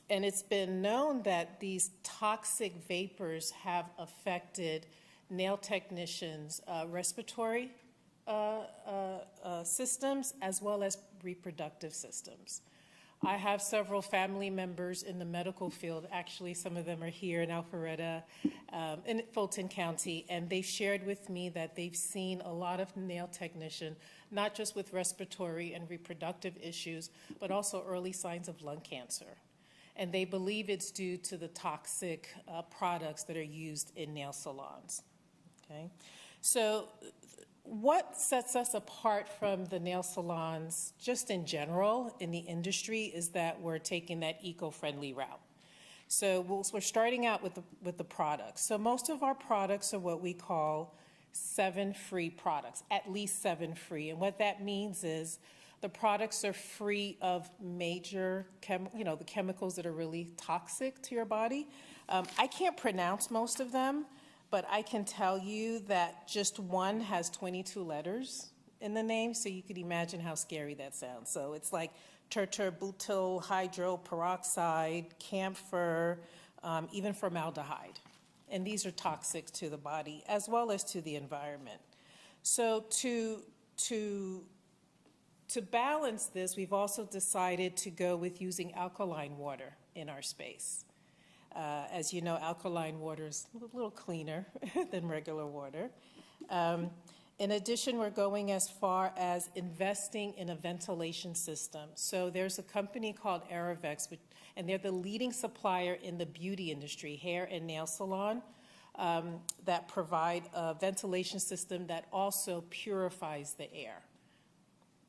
Speaker 15: it's been known that these toxic vapors have affected nail technicians' respiratory systems as well as reproductive systems. I have several family members in the medical field. Actually, some of them are here in Alpharetta, in Fulton County, and they've shared with me that they've seen a lot of nail technicians, not just with respiratory and reproductive issues, but also early signs of lung cancer. And they believe it's due to the toxic products that are used in nail salons. Okay, so what sets us apart from the nail salons, just in general, in the industry, is that we're taking that eco-friendly route. So we're starting out with the products. So most of our products are what we call 7-free products, at least 7 free. And what that means is the products are free of major, the chemicals that are really toxic to your body. I can't pronounce most of them, but I can tell you that just one has 22 letters in the name, so you could imagine how scary that sounds. So it's like tetrabutyl hydroperoxide, camphor, even formaldehyde. And these are toxic to the body as well as to the environment. So to balance this, we've also decided to go with using alkaline water in our space. As you know, alkaline water is a little cleaner than regular water. In addition, we're going as far as investing in a ventilation system. So there's a company called Aravex, and they're the leading supplier in the beauty industry, hair and nail salon, that provide a ventilation system that also purifies the air.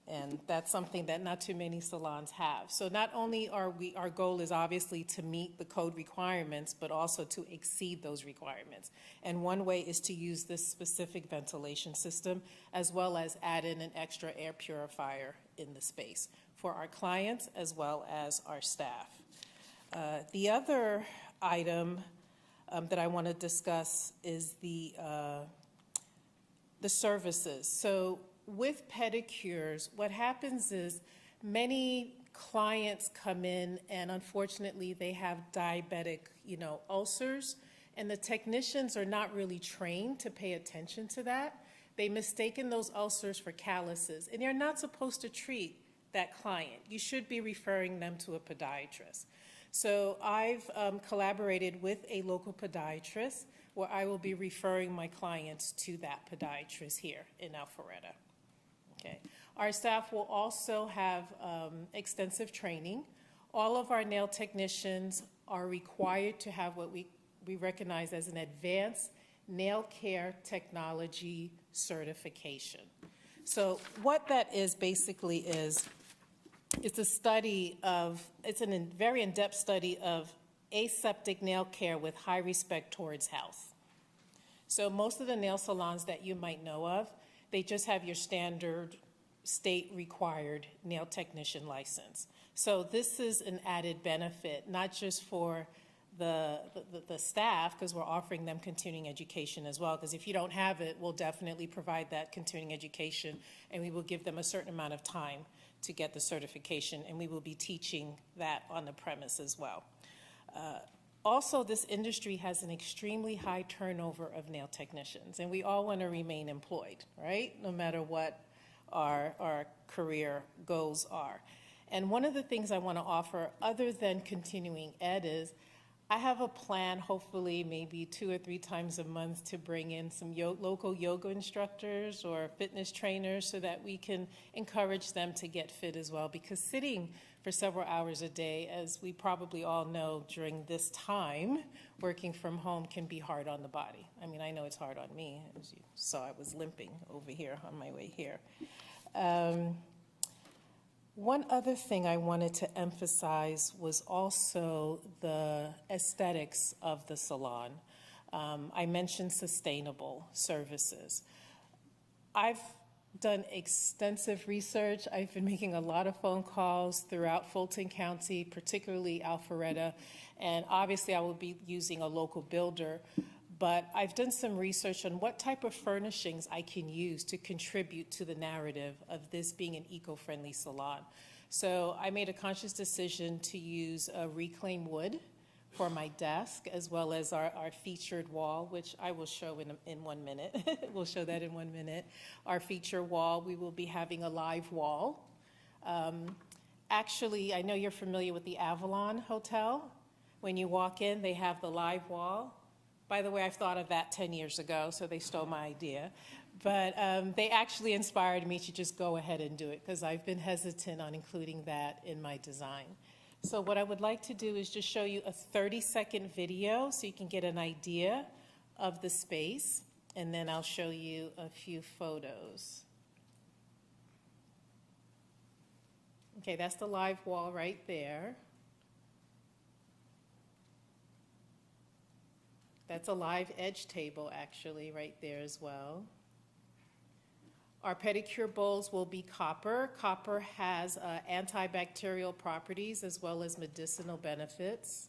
Speaker 15: And that's something that not too many salons have. So not only our goal is obviously to meet the code requirements, but also to exceed those requirements. And one way is to use this specific ventilation system, as well as add in an extra air purifier in the space for our clients as well as our staff. The other item that I want to discuss is the services. So with pedicures, what happens is many clients come in and unfortunately they have diabetic, ulcers, and the technicians are not really trained to pay attention to that. They mistaken those ulcers for calluses, and you're not supposed to treat that client. You should be referring them to a podiatrist. So I've collaborated with a local podiatrist where I will be referring my clients to that podiatrist here in Alpharetta. Okay. Our staff will also have extensive training. All of our nail technicians are required to have what we recognize as an advanced nail care technology certification. So what that is basically is, it's a study of, it's a very in-depth study of aseptic nail care with high respect towards health. So most of the nail salons that you might know of, they just have your standard state-required nail technician license. So this is an added benefit, not just for the staff, because we're offering them continuing education as well, because if you don't have it, we'll definitely provide that continuing education, and we will give them a certain amount of time to get the certification, and we will be teaching that on the premise as well. Also, this industry has an extremely high turnover of nail technicians, and we all want to remain employed, right? No matter what our career goals are. And one of the things I want to offer, other than continuing ed, is I have a plan, hopefully maybe 2 or 3 times a month, to bring in some local yoga instructors or fitness trainers so that we can encourage them to get fit as well. Because sitting for several hours a day, as we probably all know during this time, working from home can be hard on the body. I mean, I know it's hard on me. As you saw, I was limping over here on my way here. One other thing I wanted to emphasize was also the aesthetics of the salon. I mentioned sustainable services. I've done extensive research. I've been making a lot of phone calls throughout Fulton County, particularly Alpharetta, and obviously I will be using a local builder. But I've done some research on what type of furnishings I can use to contribute to the narrative of this being an eco-friendly salon. So I made a conscious decision to use reclaimed wood for my desk, as well as our featured wall, which I will show in 1 minute. We'll show that in 1 minute. Our feature wall, we will be having a live wall. Actually, I know you're familiar with the Avalon Hotel. When you walk in, they have the live wall. By the way, I've thought of that 10 years ago, so they stole my idea. But they actually inspired me to just go ahead and do it, because I've been hesitant on including that in my design. So what I would like to do is just show you a 30-second video so you can get an idea of the space, and then I'll show you a few photos. Okay, that's the live wall right there. That's a live edge table, actually, right there as well. Our pedicure bowls will be copper. Copper has antibacterial properties as well as medicinal benefits.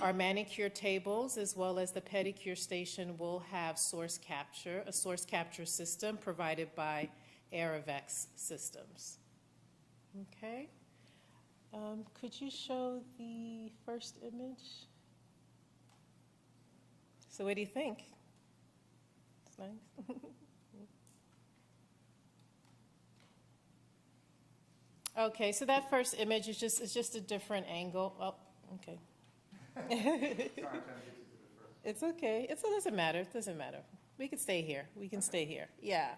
Speaker 15: Our manicure tables, as well as the pedicure station, will have a source capture system provided by Aravex Systems. Okay. Could you show the first image? So what do you think? It's nice. Okay, so that first image is just a different angle. Oh, okay. It's okay. It doesn't matter. It doesn't matter. We can stay here. We can stay here. Yeah.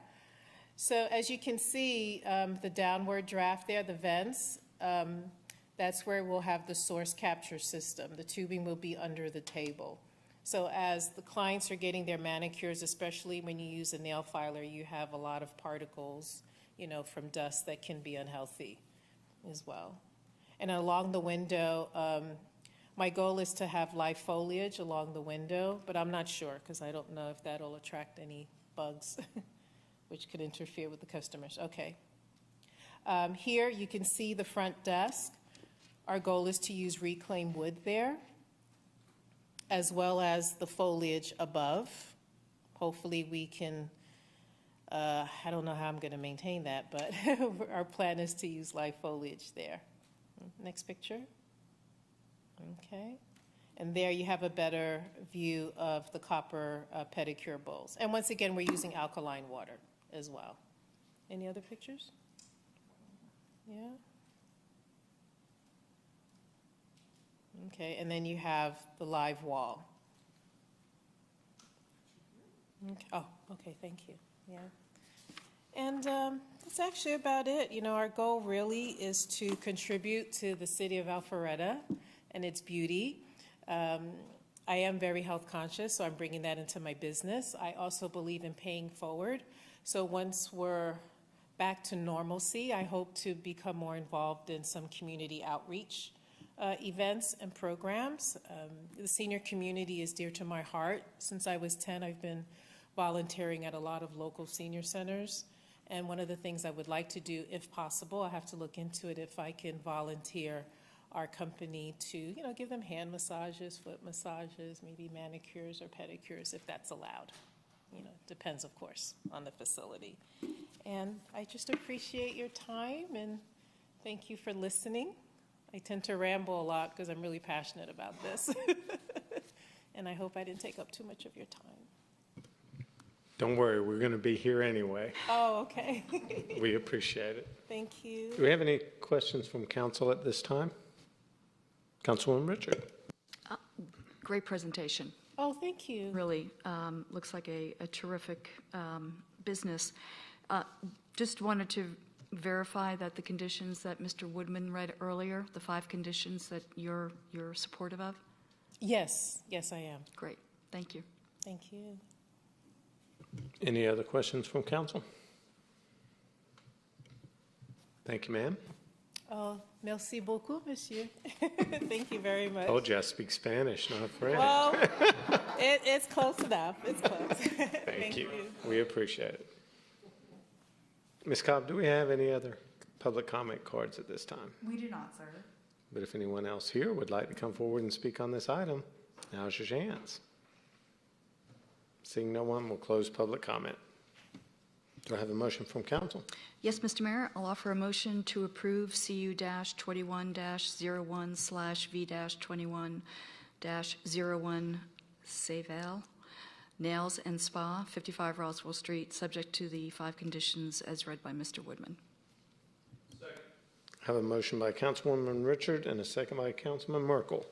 Speaker 15: So as you can see, the downward draft there, the vents, that's where we'll have the source capture system. The tubing will be under the table. So as the clients are getting their manicures, especially when you use a nail filer, you have a lot of particles, you know, from dust that can be unhealthy as well. And along the window, my goal is to have live foliage along the window, but I'm not sure because I don't know if that'll attract any bugs, which could interfere with the customers. Okay. Here you can see the front desk. Our goal is to use reclaimed wood there, as well as the foliage above. Hopefully we can, I don't know how I'm going to maintain that, but our plan is to use live foliage there. Next picture. Okay. And there you have a better view of the copper pedicure bowls. And once again, we're using alkaline water as well. Any other pictures? Yeah. Okay, and then you have the live wall. Okay. Oh, okay, thank you. Yeah. And that's actually about it. You know, our goal really is to contribute to the city of Alpharetta and its beauty. I am very health conscious, so I'm bringing that into my business. I also believe in paying forward. So once we're back to normalcy, I hope to become more involved in some community outreach events and programs. The senior community is dear to my heart. Since I was 10, I've been volunteering at a lot of local senior centers. And one of the things I would like to do, if possible, I have to look into it, if I can volunteer our company to, you know, give them hand massages, foot massages, maybe manicures or pedicures, if that's allowed. You know, depends, of course, on the facility. And I just appreciate your time and thank you for listening. I tend to ramble a lot because I'm really passionate about this. And I hope I didn't take up too much of your time.
Speaker 12: Don't worry, we're going to be here anyway.
Speaker 15: Oh, okay.
Speaker 12: We appreciate it.
Speaker 15: Thank you.
Speaker 12: Do we have any questions from council at this time? Councilwoman Richard.
Speaker 14: Great presentation.
Speaker 15: Oh, thank you.
Speaker 14: Really looks like a terrific business. Just wanted to verify that the conditions that Mr. Woodman read earlier, the 5 conditions that you're supportive of?
Speaker 15: Yes, yes, I am.
Speaker 14: Great, thank you.
Speaker 15: Thank you.
Speaker 12: Any other questions from council? Thank you, ma'am.
Speaker 15: Oh, merci beaucoup, monsieur. Thank you very much.
Speaker 12: Told you I speak Spanish, not French.
Speaker 15: Well, it's close enough. It's close.
Speaker 12: Thank you. We appreciate it. Ms. Cobb, do we have any other public comment cards at this time?
Speaker 16: We do not, sir.
Speaker 12: But if anyone else here would like to come forward and speak on this item, now's your chance. Seeing no one, we'll close public comment. Do I have a motion from council?
Speaker 14: Yes, Mr. Mayor, I'll offer a motion to approve CU-21-01/V-21-01 Saval Nails and Spa, 55 Roswell Street, subject to the 5 conditions as read by Mr. Woodman.
Speaker 12: I have a motion by Councilwoman Richard and a second by Councilman Merkel.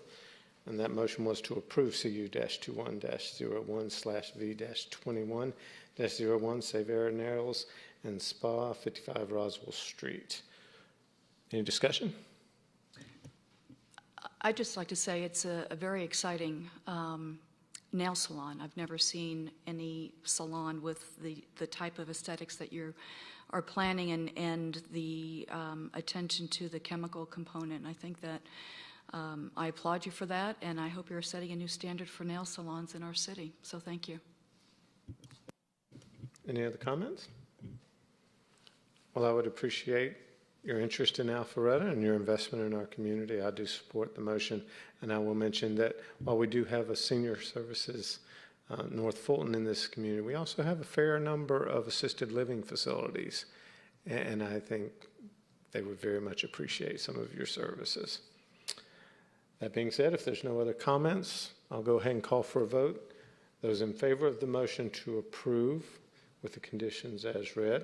Speaker 12: And that motion was to approve CU-21-01/V-21-01 Saval Nails and Spa, 55 Roswell Street. Any discussion?
Speaker 14: I'd just like to say it's a very exciting nail salon. I've never seen any salon with the type of aesthetics that you are planning and the attention to the chemical component. I think that I applaud you for that, and I hope you're setting a new standard for nail salons in our city. So thank you.
Speaker 12: Any other comments? Well, I would appreciate your interest in Alpharetta and your investment in our community. I do support the motion, and I will mention that while we do have a senior services North Fulton in this community, we also have a fair number of assisted living facilities, and I think they would very much appreciate some of your services. That being said, if there's no other comments, I'll go ahead and call for a vote. Those in favor of the motion to approve with the conditions as read,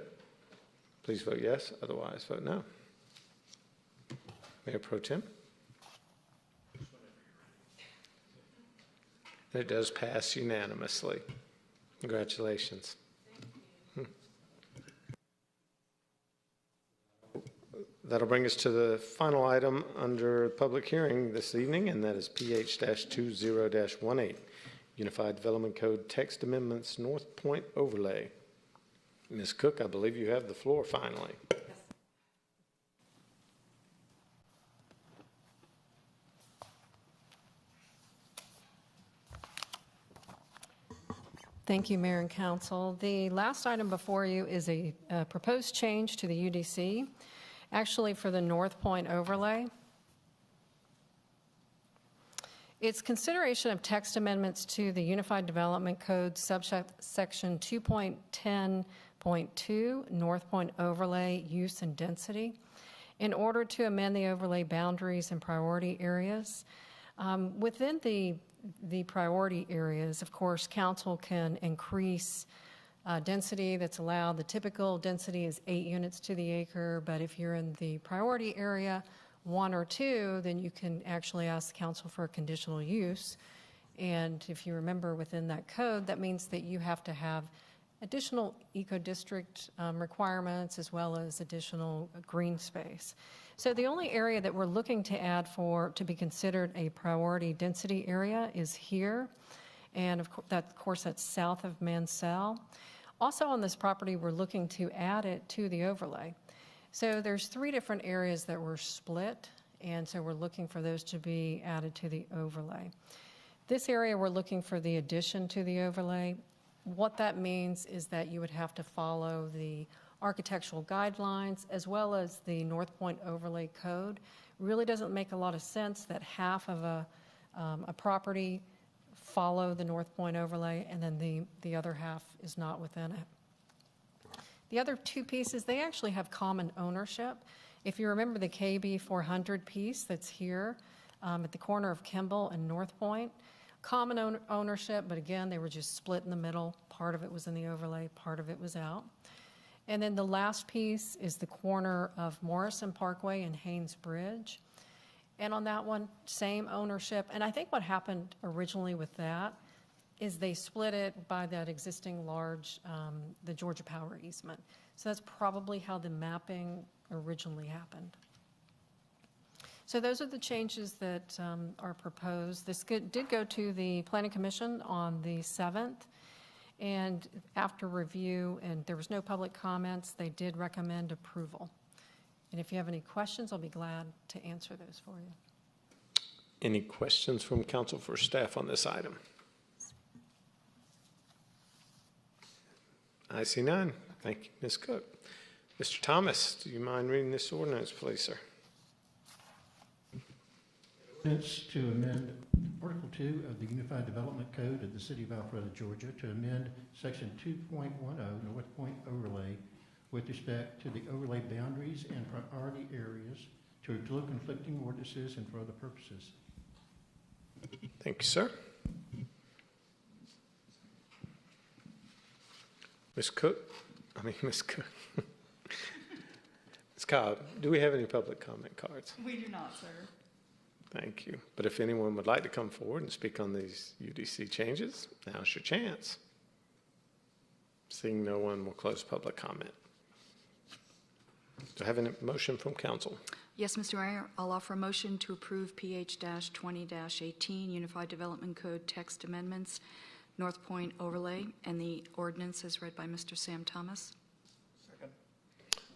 Speaker 12: please vote yes. Otherwise, vote no. Mayor Pro Tem. And it does pass unanimously. Congratulations. That'll bring us to the final item under public hearing this evening, and that is PH-20-18, Unified Development Code Text Amendments North Point Overlay. Ms. Cook, I believe you have the floor finally.
Speaker 16: Thank you, Mayor and Council. The last item before you is a proposed change to the UDC, actually for the North Point overlay. It's consideration of text amendments to the Unified Development Code subsection 2.10.2, North Point overlay use and density, in order to amend the overlay boundaries and priority areas. Within the priority areas, of course, council can increase density that's allowed. The typical density is 8 units to the acre, but if you're in the priority area, 1 or 2, then you can actually ask the council for a conditional use. And if you remember within that code, that means that you have to have additional eco-district requirements as well as additional green space. So the only area that we're looking to add to be considered a priority density area is here. And of course, that's south of Mansell. Also on this property, we're looking to add it to the overlay. So there's 3 different areas that were split, and so we're looking for those to be added to the overlay. This area, we're looking for the addition to the overlay. What that means is that you would have to follow the architectural guidelines as well as the North Point overlay code. Really doesn't make a lot of sense that half of a property follow the North Point overlay and then the other half is not within it. The other 2 pieces, they actually have common ownership. If you remember the KB 400 piece that's here at the corner of Kimball and North Point, common ownership, but again, they were just split in the middle. Part of it was in the overlay, part of it was out. And then the last piece is the corner of Morrison Parkway and Haynes Bridge. And on that one, same ownership. And I think what happened originally with that is they split it by that existing large, the Georgia Power easement. So that's probably how the mapping originally happened. So those are the changes that are proposed. This did go to the Planning Commission on the 7th. And after review, and there was no public comments, they did recommend approval. And if you have any questions, I'll be glad to answer those for you.
Speaker 12: Any questions from council for staff on this item? I see none. Thank you, Ms. Cook. Mr. Thomas, do you mind reading this ordinance, please, sir?
Speaker 17: Ordinance to amend Article 2 of the Unified Development Code of the City of Alpharetta, Georgia, to amend Section 2.10 North Point Overlay with respect to the overlay boundaries and priority areas to include conflicting ordinances and for other purposes.
Speaker 12: Thank you, sir. Ms. Cook. Ms. Cobb, do we have any public comment cards?
Speaker 3: We do not, sir.
Speaker 12: Thank you. But if anyone would like to come forward and speak on these UDC changes, now's your chance. Seeing no one, we'll close public comment. Do I have a motion from council?
Speaker 14: Yes, Mr. Mayor, I'll offer a motion to approve PH-20-18 Unified Development Code text amendments, North Point overlay, and the ordinance as read by Mr. Sam Thomas.
Speaker 11: Second.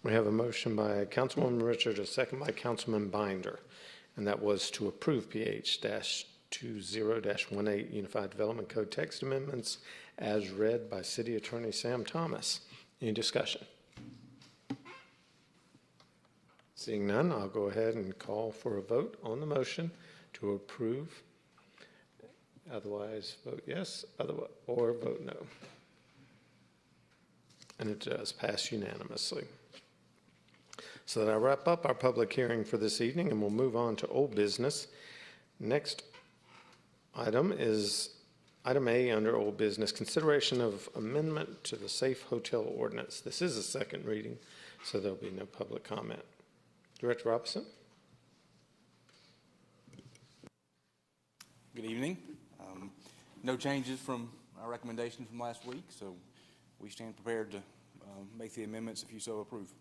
Speaker 12: We have a motion by Councilwoman Richard, a second by Councilman Binder, and that was to approve PH-20-18 Unified Development Code text amendments as read by City Attorney Sam Thomas. Any discussion? Seeing none, I'll go ahead and call for a vote on the motion to approve. Otherwise, vote yes, or vote no. And it does pass unanimously. So that I wrap up our public hearing for this evening, and we'll move on to old business. Next item is item A under old business, consideration of amendment to the Safe Hotel Ordinance. This is a second reading, so there'll be no public comment. Director Robinson.
Speaker 18: Good evening. No changes from our our recommendation from last week, so we stand prepared to make the amendments if you so approve.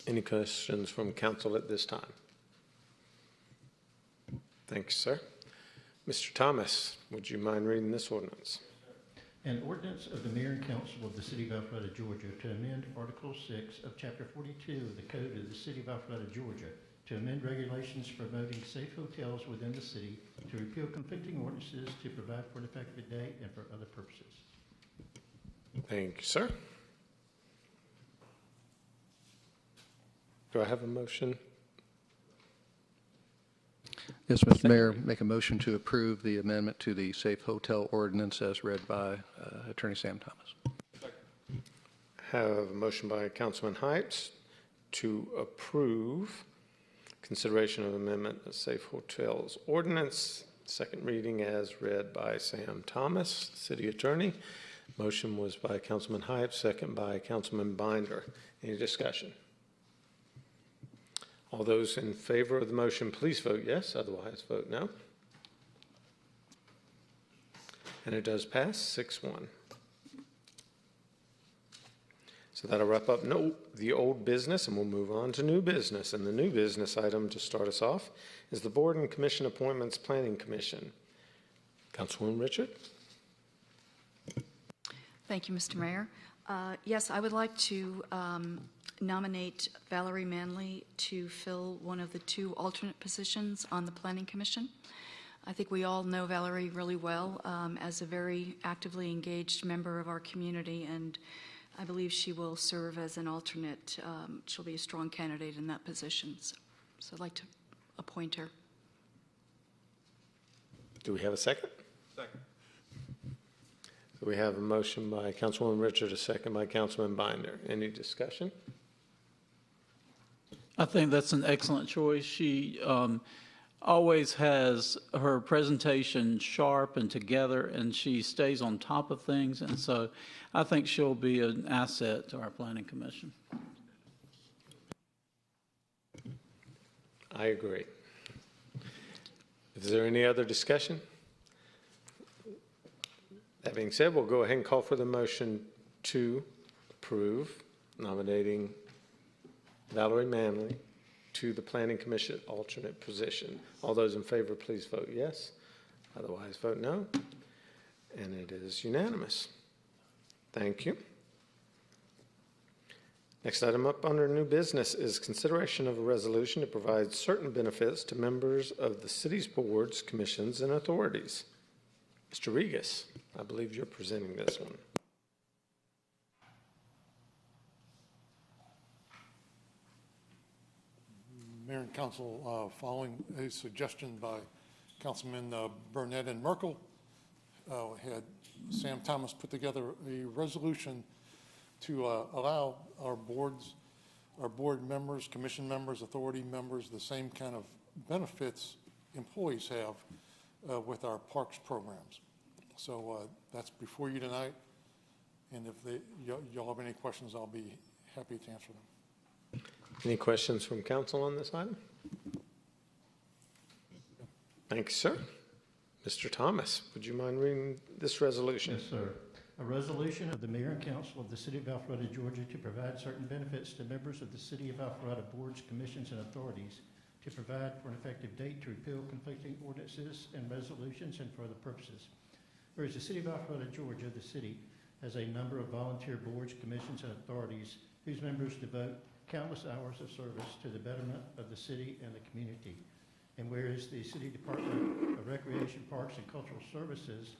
Speaker 12: Any questions from council at this time? Thanks, sir. Mr. Thomas, would you mind reading this ordinance?
Speaker 17: An ordinance of the mayor and council of the city of Alpharetta, Georgia, to amend Article 6 of Chapter 42 of the Code of the city of Alpharetta, Georgia, to amend regulations promoting safe hotels within the city, to repeal conflicting ordinances, to provide for an effective date, and for other purposes.
Speaker 12: Thank you, sir. Do I have a motion?
Speaker 10: Yes, Mr. Mayor, make a motion to approve the amendment to the safe hotel ordinance as read by Attorney Sam Thomas.
Speaker 12: Have a motion by Councilman Heitz to approve consideration of amendment of safe hotels ordinance, second reading as read by Sam Thomas, city attorney. Motion was by Councilman Heitz, second by Councilman Binder. Any discussion? All those in favor of the motion, please vote yes. Otherwise, vote no. And it does pass 6-1. So that'll wrap up the old business, and we'll move on to new business. And the new business item to start us off is the Board and Commission Appointments Planning Commission. Councilwoman Richard.
Speaker 14: Thank you, Mr. Mayor. Yes, I would like to nominate Valerie Manley to fill one of the 2 alternate positions on the Planning Commission. I think we all know Valerie really well as a very actively engaged member of our community, and I believe she will serve as an alternate. She'll be a strong candidate in that position, so I'd like to appoint her.
Speaker 12: Do we have a second?
Speaker 11: Second.
Speaker 12: So we have a motion by Councilwoman Richard, a second by Councilman Binder. Any discussion?
Speaker 19: I think that's an excellent choice. She always has her presentation sharp and together, and she stays on top of things, and so I think she'll be an asset to our Planning Commission.
Speaker 12: I agree. Is there any other discussion? That being said, we'll go ahead and call for the motion to approve nominating Valerie Manley to the Planning Commission alternate position. All those in favor, please vote yes. Otherwise, vote no. And it is unanimous. Thank you. Next item up under new business is consideration of a resolution to provide certain benefits to members of the city's boards, commissions, and authorities. Mr. Regas, I believe you're presenting this one.
Speaker 20: Mayor and Council, following a suggestion by Councilman Burnett and Merkel, had Sam Thomas put together a resolution to allow our board members, commission members, authority members, the same kind of benefits employees have with our parks programs. So that's before you tonight, and if y'all have any questions, I'll be happy to answer them.
Speaker 12: Any questions from council on this item? Thanks, sir. Mr. Thomas, would you mind reading this resolution?
Speaker 17: Yes, sir. A resolution of the mayor and council of the city of Alpharetta, Georgia, to provide certain benefits to members of the city of Alpharetta boards, commissions, and authorities, to provide for an effective date to repeal conflicting ordinances and resolutions and for other purposes. Whereas the city of Alpharetta, Georgia, the city, has a number of volunteer boards, commissions, and authorities whose members devote countless hours of service to the betterment of the city and the community. And whereas the City Department of Recreation, Parks, and Cultural Services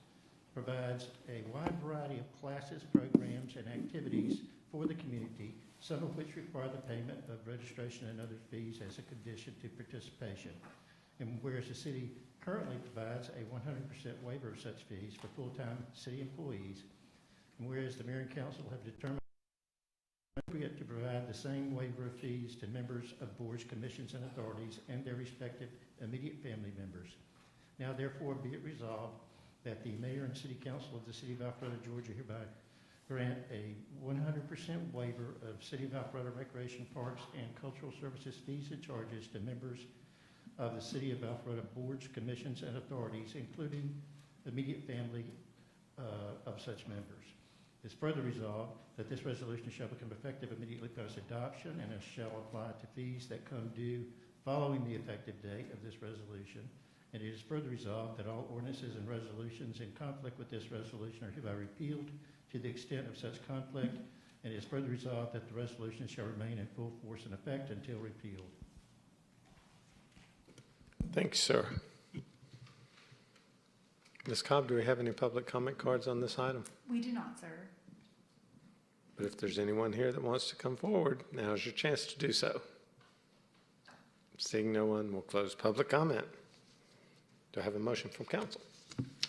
Speaker 17: provides a wide variety of classes, programs, and activities for the community, some of which require the payment of registration and other fees as a condition to participation. And whereas the city currently provides a 100% waiver of such fees for full-time city employees, and whereas the mayor and council have determined appropriate to provide the same waiver of fees to members of boards, commissions, and authorities and their respective immediate family members. Now therefore be it resolved that the mayor and city council of the city of Alpharetta, Georgia hereby grant a 100% waiver of city of Alpharetta recreation, parks, and cultural services fees and charges to members of the city of Alpharetta boards, commissions, and authorities, including immediate family of such members. It's further resolved that this resolution shall become effective immediately post adoption and it shall apply to fees that come due following the effective date of this resolution. And it is further resolved that all ordinances and resolutions in conflict with this resolution are hereby repealed to the extent of such conflict. And it is further resolved that the resolution shall remain in full force and effect until repealed.
Speaker 12: Thanks, sir. Ms. Cobb, do we have any public comment cards on this item?
Speaker 3: We do not, sir.
Speaker 12: But if there's anyone here that wants to come forward, now's your chance to do so. Seeing no one, we'll close public comment. Do I have a motion from council?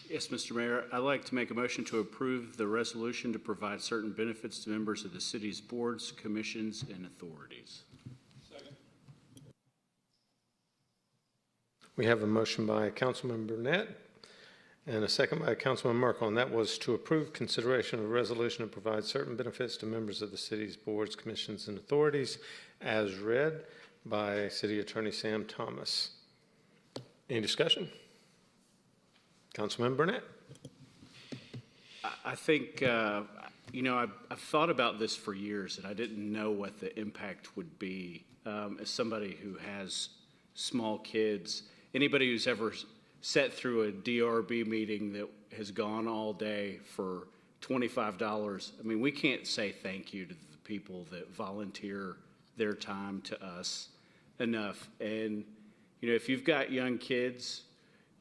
Speaker 9: Yes, Mr. Mayor, I'd like to make a motion to approve the resolution to provide certain benefits to members of the city's boards, commissions, and authorities.
Speaker 11: Second.
Speaker 12: We have a motion by Councilman Burnett and a second by Councilman Merkel, and that was to approve consideration of a resolution to provide certain benefits to members of the city's boards, commissions, and authorities, as read by City Attorney Sam Thomas. Any discussion? Councilman Burnett.
Speaker 9: I think, I've thought about this for years, and I didn't know what the impact would be. As somebody who has small kids, anybody who's ever sat through a DRB meeting that has gone all day for $25, I mean, we can't say thank you to the people that volunteer their time to us enough. And, if you've got young kids,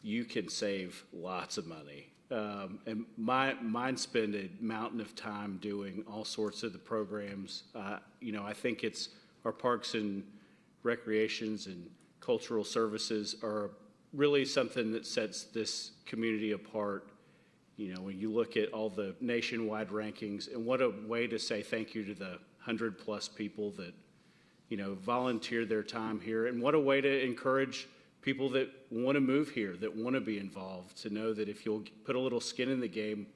Speaker 9: you can save lots of money. And mine spend a mountain of time doing all sorts of the programs. I think it's our parks and recreations and cultural services are really something that sets this community apart. When you look at all the nationwide rankings, and what a way to say thank you to the 100+ people that, volunteer their time here, and what a way to encourage people that want to move here, that want to be involved, to know that if you'll put a little skin in the game,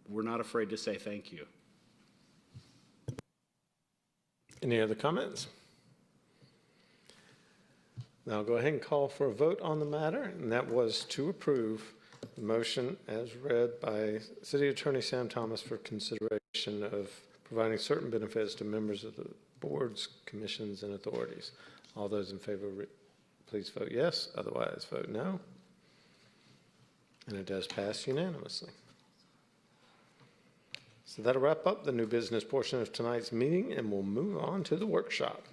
Speaker 9: we're not afraid to say thank you.
Speaker 12: Any other comments? Now I'll go ahead and call for a vote on the matter, and that was to approve the motion as read by City Attorney Sam Thomas for consideration of providing certain benefits to members of the boards, commissions, and authorities. All those in favor, please vote yes. Otherwise, vote no. And it does pass unanimously. So that'll wrap up the new business portion of tonight's meeting, and we'll move on to the workshop.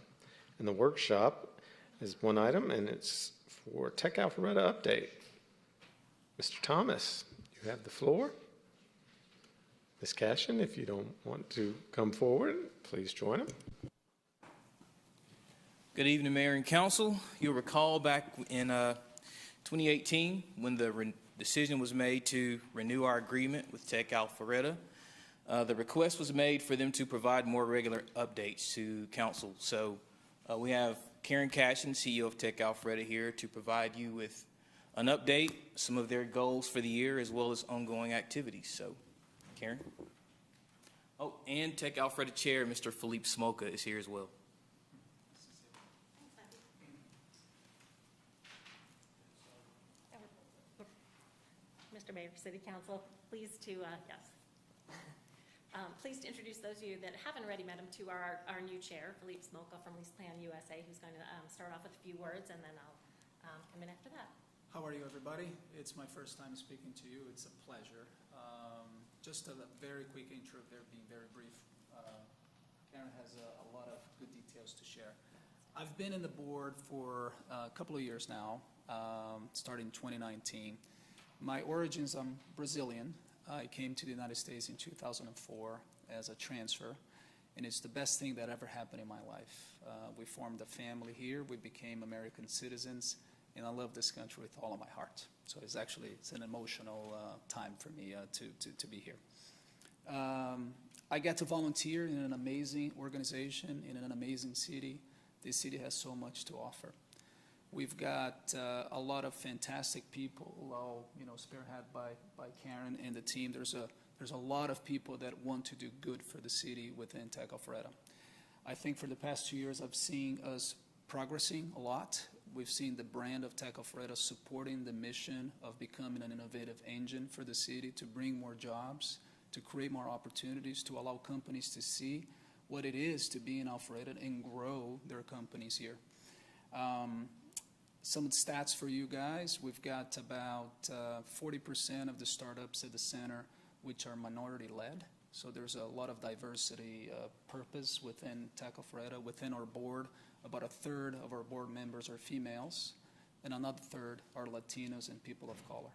Speaker 12: And the workshop is one item, and it's for Tech Alpharetta update. Mr. Thomas, you have the floor. Ms. Cashin, if you don't want to come forward, please join him.
Speaker 21: Good evening, Mayor and Council. You'll recall back in 2018 when the decision was made to renew our agreement with Tech Alpharetta. The request was made for them to provide more regular updates to Council. So we have Karen Cashin, CEO of Tech Alpharetta, here to provide you with an update, some of their goals for the year, as well as ongoing activities. So, Karen. Oh, and Tech Alpharetta Chair, Mr. Philippe Smoka, is here as well.
Speaker 7: Mr. Mayor, City Council, pleased to introduce those of you that haven't already met him to our new chair, Philippe Smoka from Lease Plan USA, who's going to start off with a few words, and then I'll come in after that.
Speaker 5: How are you, everybody? It's my first time speaking to you. It's a pleasure. Just a very quick intro, being very brief. Karen has a lot of good details to share. I've been in the board for a couple of years now, starting 2019. My origins, I'm Brazilian. I came to the United States in 2004 as a transfer, and it's the best thing that ever happened in my life. We formed a family here. We became American citizens, and I love this country with all of my heart. So it's an emotional time for me to be here. I get to volunteer in an amazing organization, in an amazing city. This city has so much to offer. We've got a lot of fantastic people, all spearheaded by Karen and the team. There's a lot of people that want to do good for the city within Tech Alpharetta. I think for the past 2 years, I've seen us progressing a lot. We've seen the brand of Tech Alpharetta supporting the mission of becoming an innovative engine for the city to bring more jobs, to create more opportunities, to allow companies to see what it is to be in Alpharetta and grow their companies here. Some stats for you guys. We've got about 40% of the startups at the center which are minority-led. So there's a lot of diversity purpose within Tech Alpharetta. Within our board, about a third of our board members are females, and another third are Latinos and people of color.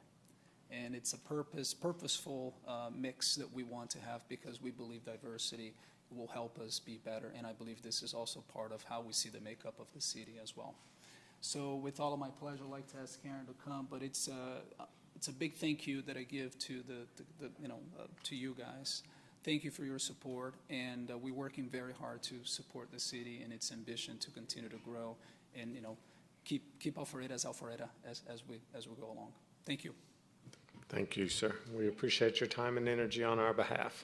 Speaker 5: And it's a purposeful mix that we want to have because we believe diversity will help us be better, and I believe this is also part of how we see the makeup of the city as well. So with all of my pleasure, I'd like to ask Karen to come, but it's a big thank you that I give to to you guys. Thank you for your support, and we're working very hard to support the city and its ambition to continue to grow and keep Alpharetta as we go along. Thank you.
Speaker 12: Thank you, sir. We appreciate your time and energy on our behalf.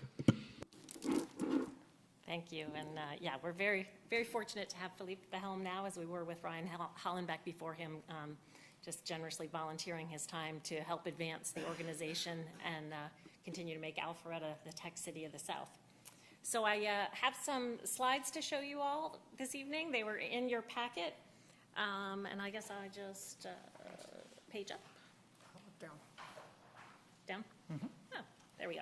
Speaker 7: Thank you. And yeah, we're very, very fortunate to have Philippe at the helm now, as we were with Ryan Hollenbeck before him, just generously volunteering his time to help advance the organization and continue to make Alpharetta the tech city of the South. So I have some slides to show you all this evening. They were in your packet. And I guess I just page up. Down? Mm-hmm. Oh, there we go.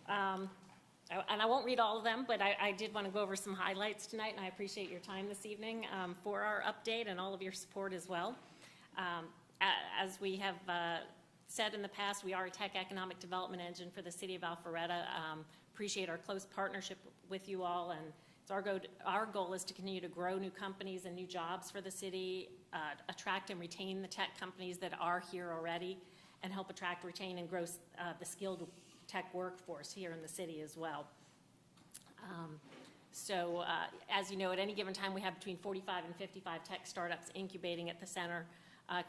Speaker 7: And I won't read all of them, but I did want to go over some highlights tonight, and I appreciate your time this evening for our update and all of your support as well. As we have said in the past, we are a tech economic development engine for the city of Alpharetta. Appreciate our close partnership with you all, and it's our goal is to continue to grow new companies and new jobs for the city, attract and retain the tech companies that are here already, and help attract, retain, and grow the skilled tech workforce here in the city as well. As you know, at any given time, we have between 45 and 55 tech startups incubating at the center,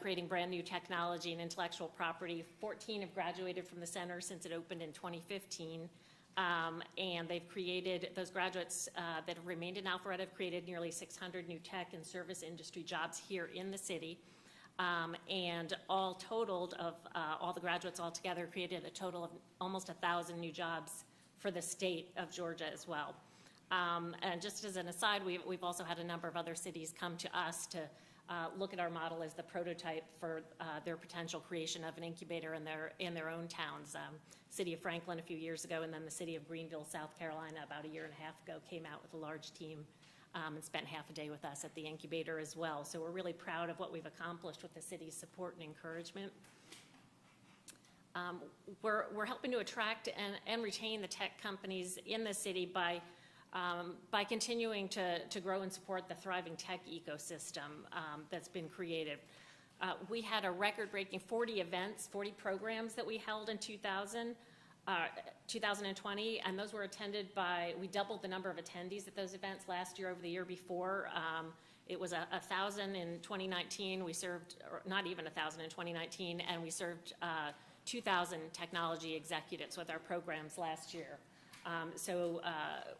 Speaker 7: creating brand new technology and intellectual property. 14 have graduated from the center since it opened in 2015. And they've created, those graduates that have remained in Alpharetta have created nearly 600 new tech and service industry jobs here in the city. And all totaled of all the graduates all together created a total of almost 1,000 new jobs for the state of Georgia as well. And just as an aside, we've also had a number of other cities come to us to look at our model as the prototype for their potential creation of an incubator in their own towns. City of Franklin a few years ago, and then the city of Greenville, South Carolina, about a year and a half ago, came out with a large team and spent half a day with us at the incubator as well. So we're really proud of what we've accomplished with the city's support and encouragement. We're helping to attract and retain the tech companies in the city by continuing to grow and support the thriving tech ecosystem that's been created. We had a record-breaking 40 events, 40 programs that we held in 2020, and those were attended by, we doubled the number of attendees at those events last year over the year before. It was 1,000 in 2019. We served, or not even 1,000 in 2019, and we served 2,000 technology executives with our programs last year.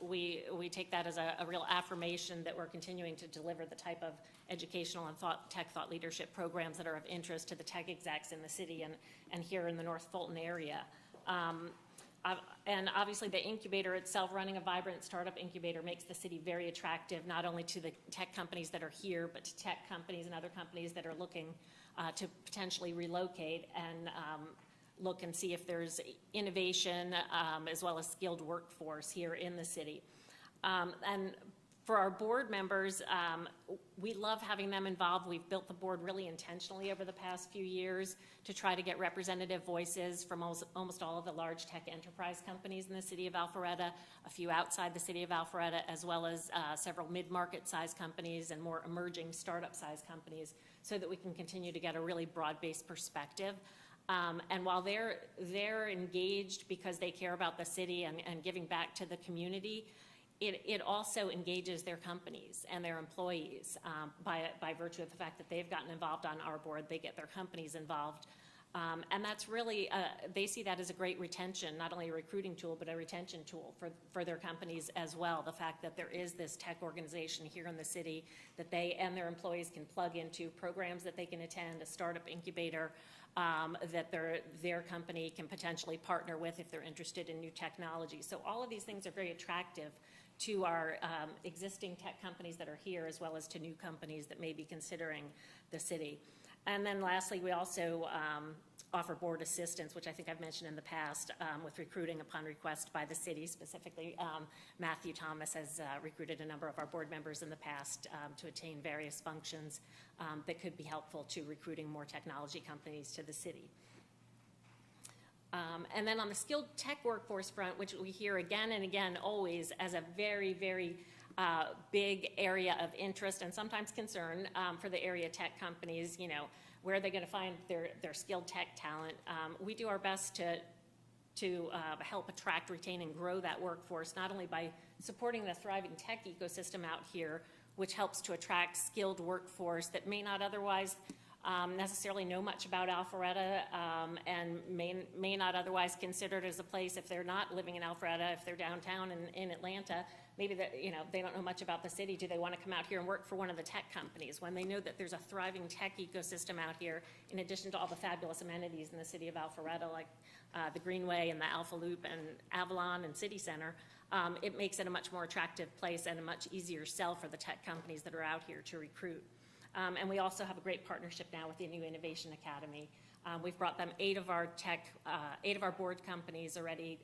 Speaker 7: We take that as a real affirmation that we're continuing to deliver the type of educational and tech thought leadership programs that are of interest to the tech execs in the city and here in the North Fulton area. And obviously the incubator itself, running a vibrant startup incubator, makes the city very attractive, not only to the tech companies that are here, but to tech companies and other companies that are looking to potentially relocate and look and see if there's innovation as well as skilled workforce here in the city. And for our board members, we love having them involved. We've built the board really intentionally over the past few years to try to get representative voices from almost all of the large tech enterprise companies in the city of Alpharetta, a few outside the city of Alpharetta, as well as several mid-market size companies and more emerging startup size companies, so that we can continue to get a really broad-based perspective. And while they're engaged because they care about the city and giving back to the community, it also engages their companies and their employees by virtue of the fact that they've gotten involved on our board. They get their companies involved And that's really, they see that as a great retention, not only a recruiting tool, but a retention tool for their companies as well. The fact that there is this tech organization here in the city that they and their employees can plug into, programs that they can attend, a startup incubator that their company can potentially partner with if they're interested in new technology. So all of these things are very attractive to our existing tech companies that are here, as well as to new companies that may be considering the city. And then lastly, we also offer board assistance, which I think I've mentioned in the past, with recruiting upon request by the city. Specifically, Matthew Thomas has recruited a number of our board members in the past to attain various functions that could be helpful to recruiting more technology companies to the city. And then on the skilled tech workforce front, which we hear again and again always as a very, very big area of interest and sometimes concern for the area tech companies, you know, where are they going to find their skilled tech talent? We do our best to help attract, retain, and grow that workforce, not only by supporting the thriving tech ecosystem out here, which helps to attract skilled workforce that may not otherwise necessarily know much about Alpharetta and may not otherwise consider it as a place if they're not living in Alpharetta, if they're downtown in Atlanta. Maybe that, you know, they don't know much about the city. Do they want to come out here and work for one of the tech companies when they know that there's a thriving tech ecosystem out here, in addition to all the fabulous amenities in the city of Alpharetta, like the Greenway and the Alpha Loop and Avalon and City Center? It makes it a much more attractive place and a much easier sell for the tech companies that are out here to recruit. And we also have a great partnership now with the New Innovation Academy. We've brought them 8 of our board companies already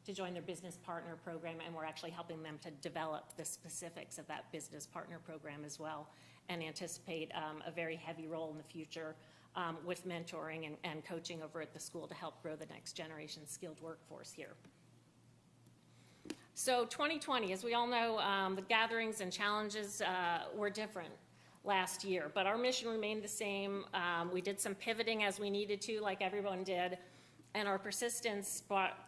Speaker 7: to join their business partner program, and we're actually helping them to develop the specifics of that business partner program as well, and anticipate a very heavy role in the future with mentoring and coaching over at the school to help grow the next generation skilled workforce here. So 2020, as we all know, the gatherings and challenges were different last year, but our mission remained the same. We did some pivoting as we needed to, like everyone did, and our persistence brought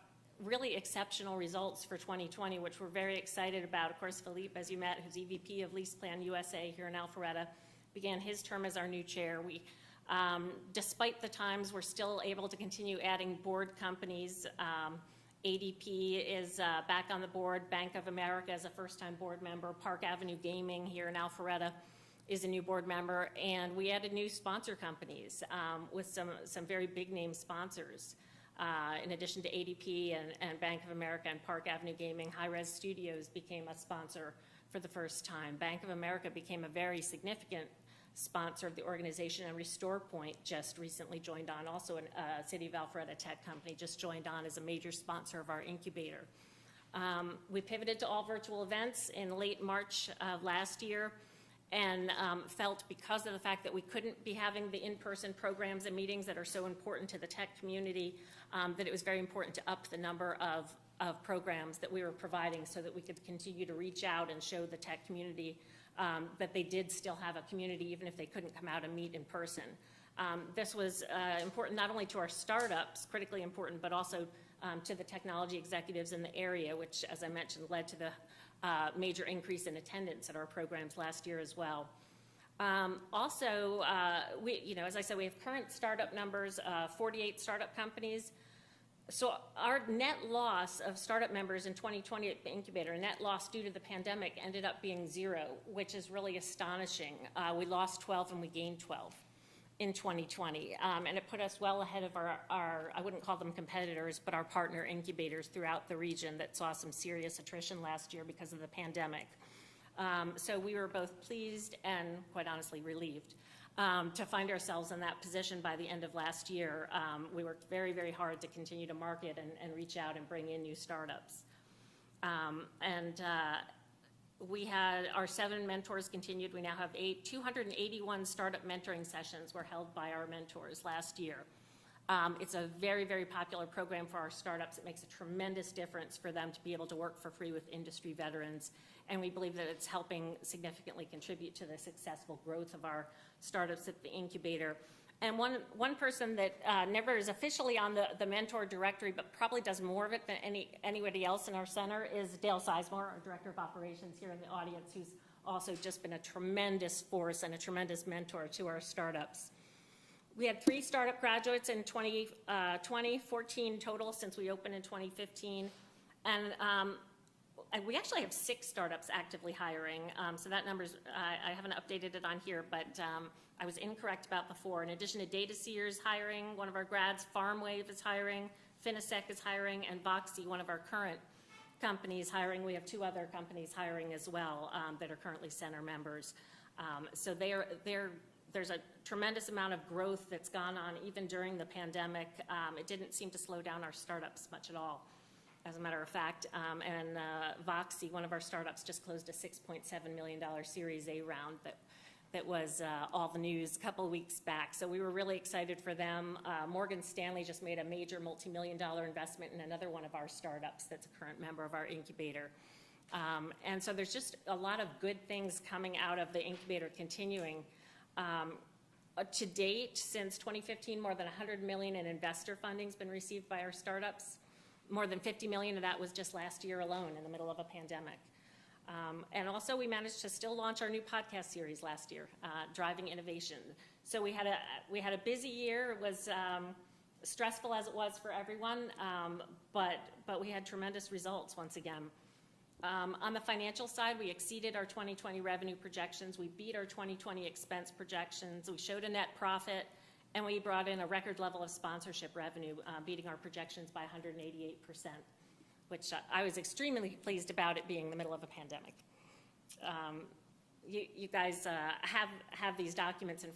Speaker 7: really exceptional results for 2020, which we're very excited about. Of course, Philippe, as you met, who's EVP of Lease Plan USA here in Alpharetta, began his term as our new chair. We, despite the times, we're still able to continue adding board companies. ADP is back on the board. Bank of America is a first-time board member. Park Avenue Gaming here in Alpharetta is a new board member, and we added new sponsor companies with some very big name sponsors. In addition to ADP and Bank of America and Park Avenue Gaming, High Res Studios became a sponsor for the first time. Bank of America became a very significant sponsor of the organization, and Restore Point just recently joined on, also a City of Alpharetta tech company, just joined on as a major sponsor of our incubator. We pivoted to all virtual events in late March of last year, and felt, because of the fact that we couldn't be having the in-person programs and meetings that are so important to the tech community, that it was very important to up the number of programs that we were providing so that we could continue to reach out and show the tech community that they did still have a community even if they couldn't come out and meet in person. This was important not only to our startups, critically important, but also to the technology executives in the area, which, as I mentioned, led to the major increase in attendance at our programs last year as well. Also, as I said, we have current startup numbers, 48 startup companies. So our net loss of startup members in 2020 at the incubator, net loss due to the pandemic, ended up being 0, which is really astonishing. We lost 12 and we gained 12 in 2020. And it put us well ahead of our, I wouldn't call them competitors, but our partner incubators throughout the region that saw some serious attrition last year because of the pandemic. So we were both pleased and, quite honestly, relieved to find ourselves in that position by the end of last year. We worked very, very hard to continue to market and reach out and bring in new startups. We had our 7 mentors continued. We now have 281 startup mentoring sessions were held by our mentors last year. It's a very, very popular program for our startups. It makes a tremendous difference for them to be able to work for free with industry veterans, and we believe that it's helping significantly contribute to the successful growth of our startups at the incubator. And one person that never is officially on the mentor directory, but probably does more of it than anybody else in our center, is Dale Sizemore, our Director of Operations here in the audience, who's also just been a tremendous force and a tremendous mentor to our startups. We had 3 startup graduates in 2014 total since we opened in 2015. And we actually have 6 startups actively hiring. So that number's, I haven't updated it on here, but I was incorrect about before. In addition to Data Seers hiring, one of our grads, FarmWave is hiring, Finisec is hiring, and Voxy, one of our current companies hiring. We have 2 other companies hiring as well that are currently center members. So there's a tremendous amount of growth that's gone on even during the pandemic. It didn't seem to slow down our startups much at all, as a matter of fact. And Voxy, one of our startups, just closed a $6.7 million Series A round that was all the news a couple of weeks back. So we were really excited for them. Morgan Stanley just made a major multi-million-dollar investment in another one of our startups that's a current member of our incubator. And so there's just a lot of good things coming out of the incubator continuing. To date, since 2015, more than $100 million in investor funding has been received by our startups. More than $50 million of that was just last year alone in the middle of a pandemic. And also we managed to still launch our new podcast series last year, Driving Innovation. So we had a busy year. It was stressful as it was for everyone, but we had tremendous results once again. On the financial side, we exceeded our 2020 revenue projections. We beat our 2020 expense projections. We showed a net profit, and we brought in a record level of sponsorship revenue, beating our projections by 188%, which I was extremely pleased about, it being the middle of a pandemic. You guys have these documents in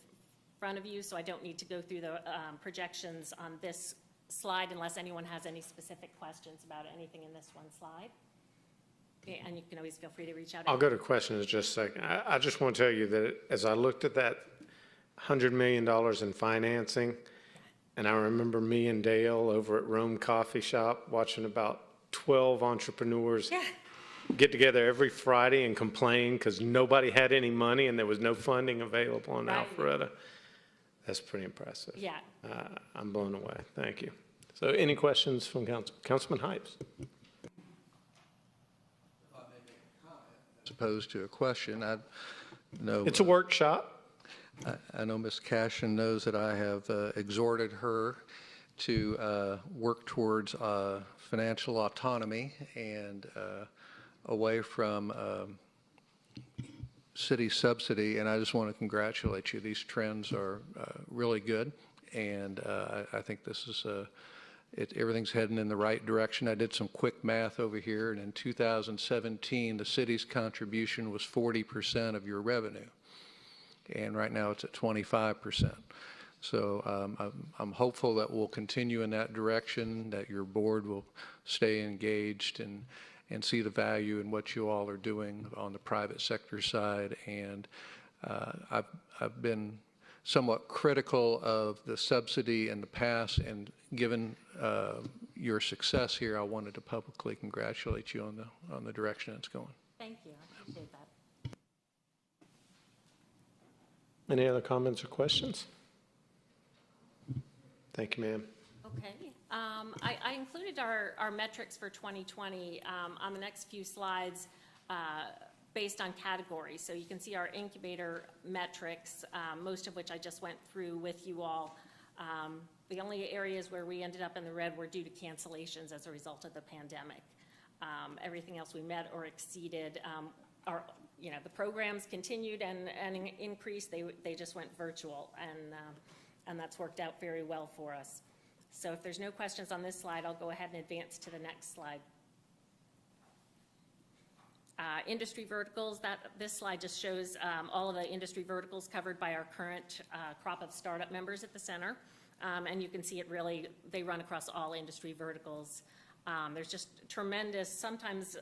Speaker 7: front of you, so I don't need to go through the projections on this slide unless anyone has any specific questions about anything in this one slide. And you can always feel free to reach out.
Speaker 12: I'll go to questions in just a second. I just want to tell you that as I looked at that $100 million in financing, and I remember me and Dale over at Rome Coffee Shop watching about 12 entrepreneurs get together every Friday and complain because nobody had any money and there was no funding available on Alpharetta. That's pretty impressive.
Speaker 7: Yeah.
Speaker 12: I'm blown away. Thank you. So any questions from Council? Councilman Hypes.
Speaker 10: As opposed to a question, I know
Speaker 12: it's a workshop.
Speaker 10: I know Ms. Cashin knows that I have exhorted her to work towards financial autonomy and away from city subsidy, and I just want to congratulate you. These trends are really good, and I think this is everything's heading in the right direction. I did some quick math over here, and in 2017, the city's contribution was 40% of your revenue, and right now it's at 25%. So I'm hopeful that we'll continue in that direction, that your board will stay engaged and see the value in what you all are doing on the private sector side. And I've been somewhat critical of the subsidy in the past, and given your success here, I wanted to publicly congratulate you on the direction it's going.
Speaker 7: Thank you. I appreciate that.
Speaker 12: Any other comments or questions? Thank you, ma'am.
Speaker 7: Okay. I included our metrics for 2020 on the next few slides based on categories. So you can see our incubator metrics, most of which I just went through with you all. The only areas where we ended up in the red were due to cancellations as a result of the pandemic. Everything else we met or exceeded. The programs continued and increased. They just went virtual, and that's worked out very well for us. So if there's no questions on this slide, I'll go ahead and advance to the next slide. Industry verticals, this slide just shows all of the industry verticals covered by our current crop of startup members at the center. And you can see they run across all industry verticals. There's just tremendous, sometimes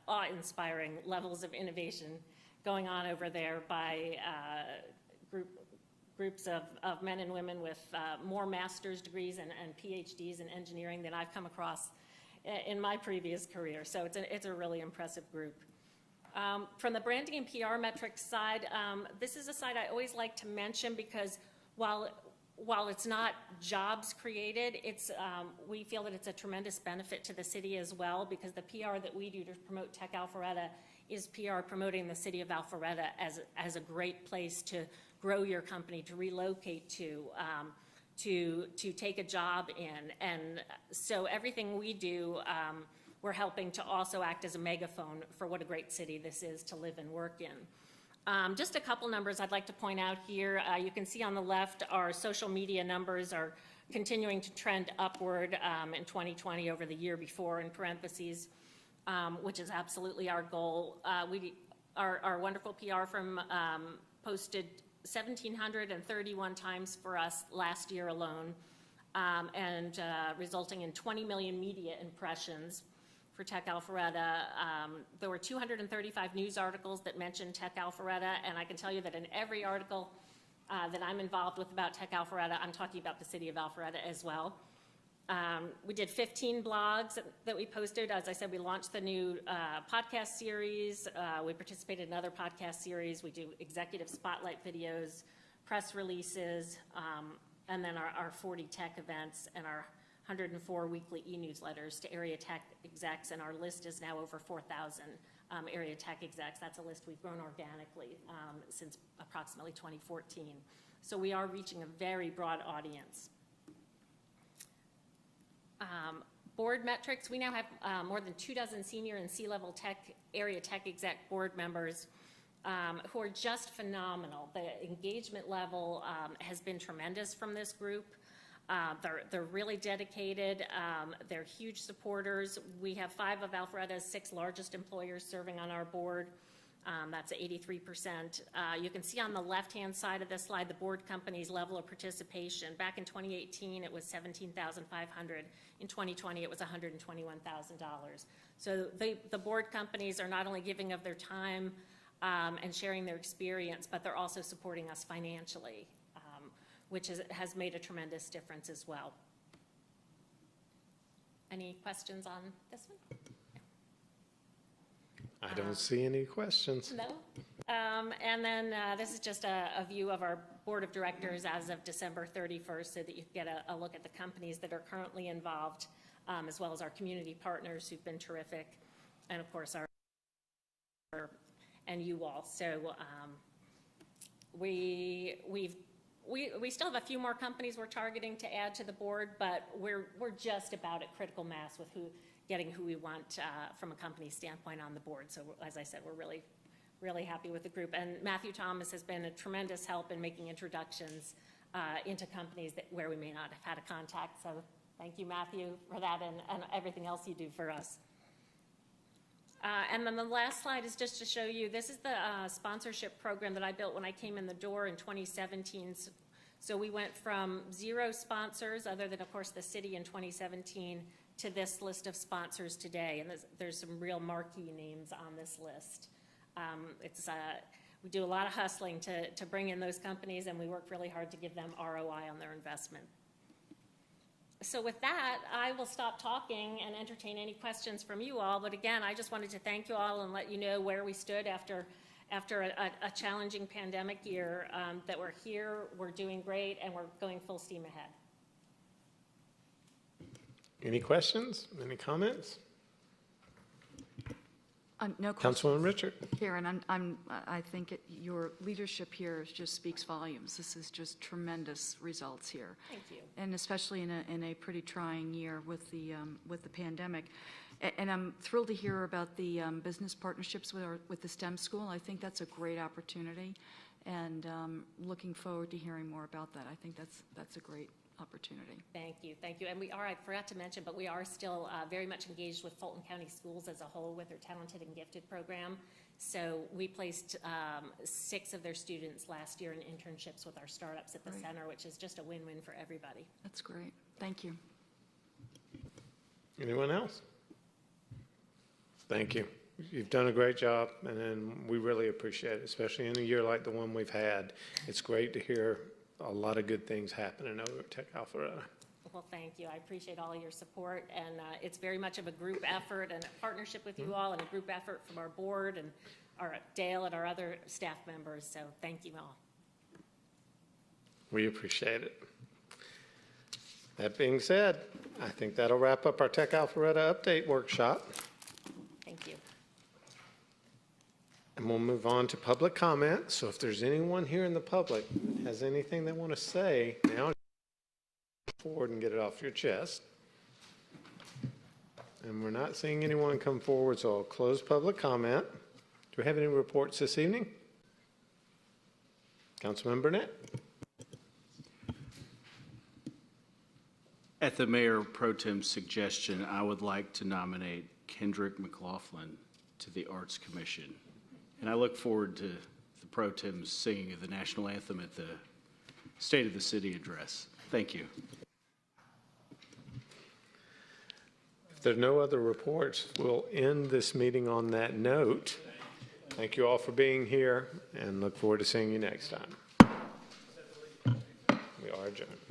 Speaker 7: awe-inspiring levels of innovation going on over there by groups of men and women with more master's degrees and PhDs in engineering than I've come across in my previous career. So it's a really impressive group. From the branding and PR metrics side, this is a side I always like to mention because while it's not jobs created, we feel that it's a tremendous benefit to the city as well, because the PR that we do to promote Tech Alpharetta is PR promoting the city of Alpharetta as a great place to grow your company, to relocate to take a job in. And so everything we do, we're helping to also act as a megaphone for what a great city this is to live and work in. Just a couple numbers I'd like to point out here. You can see on the left our social media numbers are continuing to trend upward in 2020 over the year before, in parentheses, which is absolutely our goal. Our wonderful PR firm posted 1,731 times for us last year alone, and resulting in 20 million media impressions for Tech Alpharetta. There were 235 news articles that mentioned Tech Alpharetta, and I can tell you that in every article that I'm involved with about Tech Alpharetta, I'm talking about the city of Alpharetta as well. We did 15 blogs that we posted. As I said, we launched the new podcast series. We participated in other podcast series. We do executive spotlight videos, press releases, and then our 40 tech events and our 104 weekly e-newsletters to area tech execs, and our list is now over 4,000 area tech execs. That's a list we've grown organically since approximately 2014. So we are reaching a very broad audience. Board metrics, we now have more than 24 senior and C-level area tech exec board members who are just phenomenal. The engagement level has been tremendous from this group. They're really dedicated. They're huge supporters. We have 5 of Alpharetta's 6 largest employers serving on our board. That's 83%. You can see on the left-hand side of this slide the board company's level of participation. Back in 2018, it was $17,500. In 2020, it was $121,000. So the board companies are not only giving of their time and sharing their experience, but they're also supporting us financially, which has made a tremendous difference as well. Any questions on this one?
Speaker 12: I don't see any questions.
Speaker 7: No? And then this is just a view of our board of directors as of December 31st, so that you can get a look at the companies that are currently involved, as well as our community partners who've been terrific, and of course and you all. So we still have a few more companies we're targeting to add to the board, but we're just about at critical mass with getting who we want from a company standpoint on the board. So as I said, we're really, really happy with the group. And Matthew Thomas has been a tremendous help in making introductions into companies where we may not have had a contact. So thank you, Matthew, for that and everything else you do for us. And then the last slide is just to show you, this is the sponsorship program that I built when I came in the door in 2017. So we went from 0 sponsors, other than, of course, the city in 2017, to this list of sponsors today. And there's some real marquee names on this list. We do a lot of hustling to bring in those companies, and we work really hard to give them ROI on their investment. So with that, I will stop talking and entertain any questions from you all. But again, I just wanted to thank you all and let you know where we stood after a challenging pandemic year, that we're here, we're doing great, and we're going full steam ahead.
Speaker 12: Any questions? Any comments?
Speaker 14: No questions.
Speaker 12: Councilwoman Richard.
Speaker 14: Karen, I think your leadership here just speaks volumes. This is just tremendous results here.
Speaker 7: Thank you.
Speaker 14: And especially in a pretty trying year with the pandemic. And I'm thrilled to hear about the business partnerships with the STEM school. I think that's a great opportunity, and looking forward to hearing more about that. I think that's a great opportunity.
Speaker 7: Thank you. And I forgot to mention, but we are still very much engaged with Fulton County Schools as a whole with their Talented and Gifted program. So we placed 6 of their students last year in internships with our startups at the center, which is just a win-win for everybody.
Speaker 14: That's great. Thank you.
Speaker 12: Anyone else? Thank you. You've done a great job, and we really appreciate it, especially in a year like the one we've had. It's great to hear a lot of good things happening over at Tech Alpharetta.
Speaker 7: Well, thank you. I appreciate all your support, and it's very much of a group effort and a partnership with you all, and a group effort from our board and our Dale and our other staff members. So thank you all.
Speaker 12: We appreciate it. That being said, I think that'll wrap up our Tech Alpharetta update workshop.
Speaker 7: Thank you.
Speaker 12: And we'll move on to public comment. So if there's anyone here in the public that has anything they want to say, now forward and get it off your chest. And we're not seeing anyone come forward, so I'll close public comment. Do we have any reports this evening? Councilman Burnett.
Speaker 9: At the Mayor Pro Tem's suggestion, I would like to nominate Kendrick McLaughlin to the Arts Commission. And I look forward to the Pro Tem's singing of the national anthem at the State of the City address. Thank you.
Speaker 12: If there are no other reports, we'll end this meeting on that note. Thank you all for being here and look forward to seeing you next time. We are adjourned.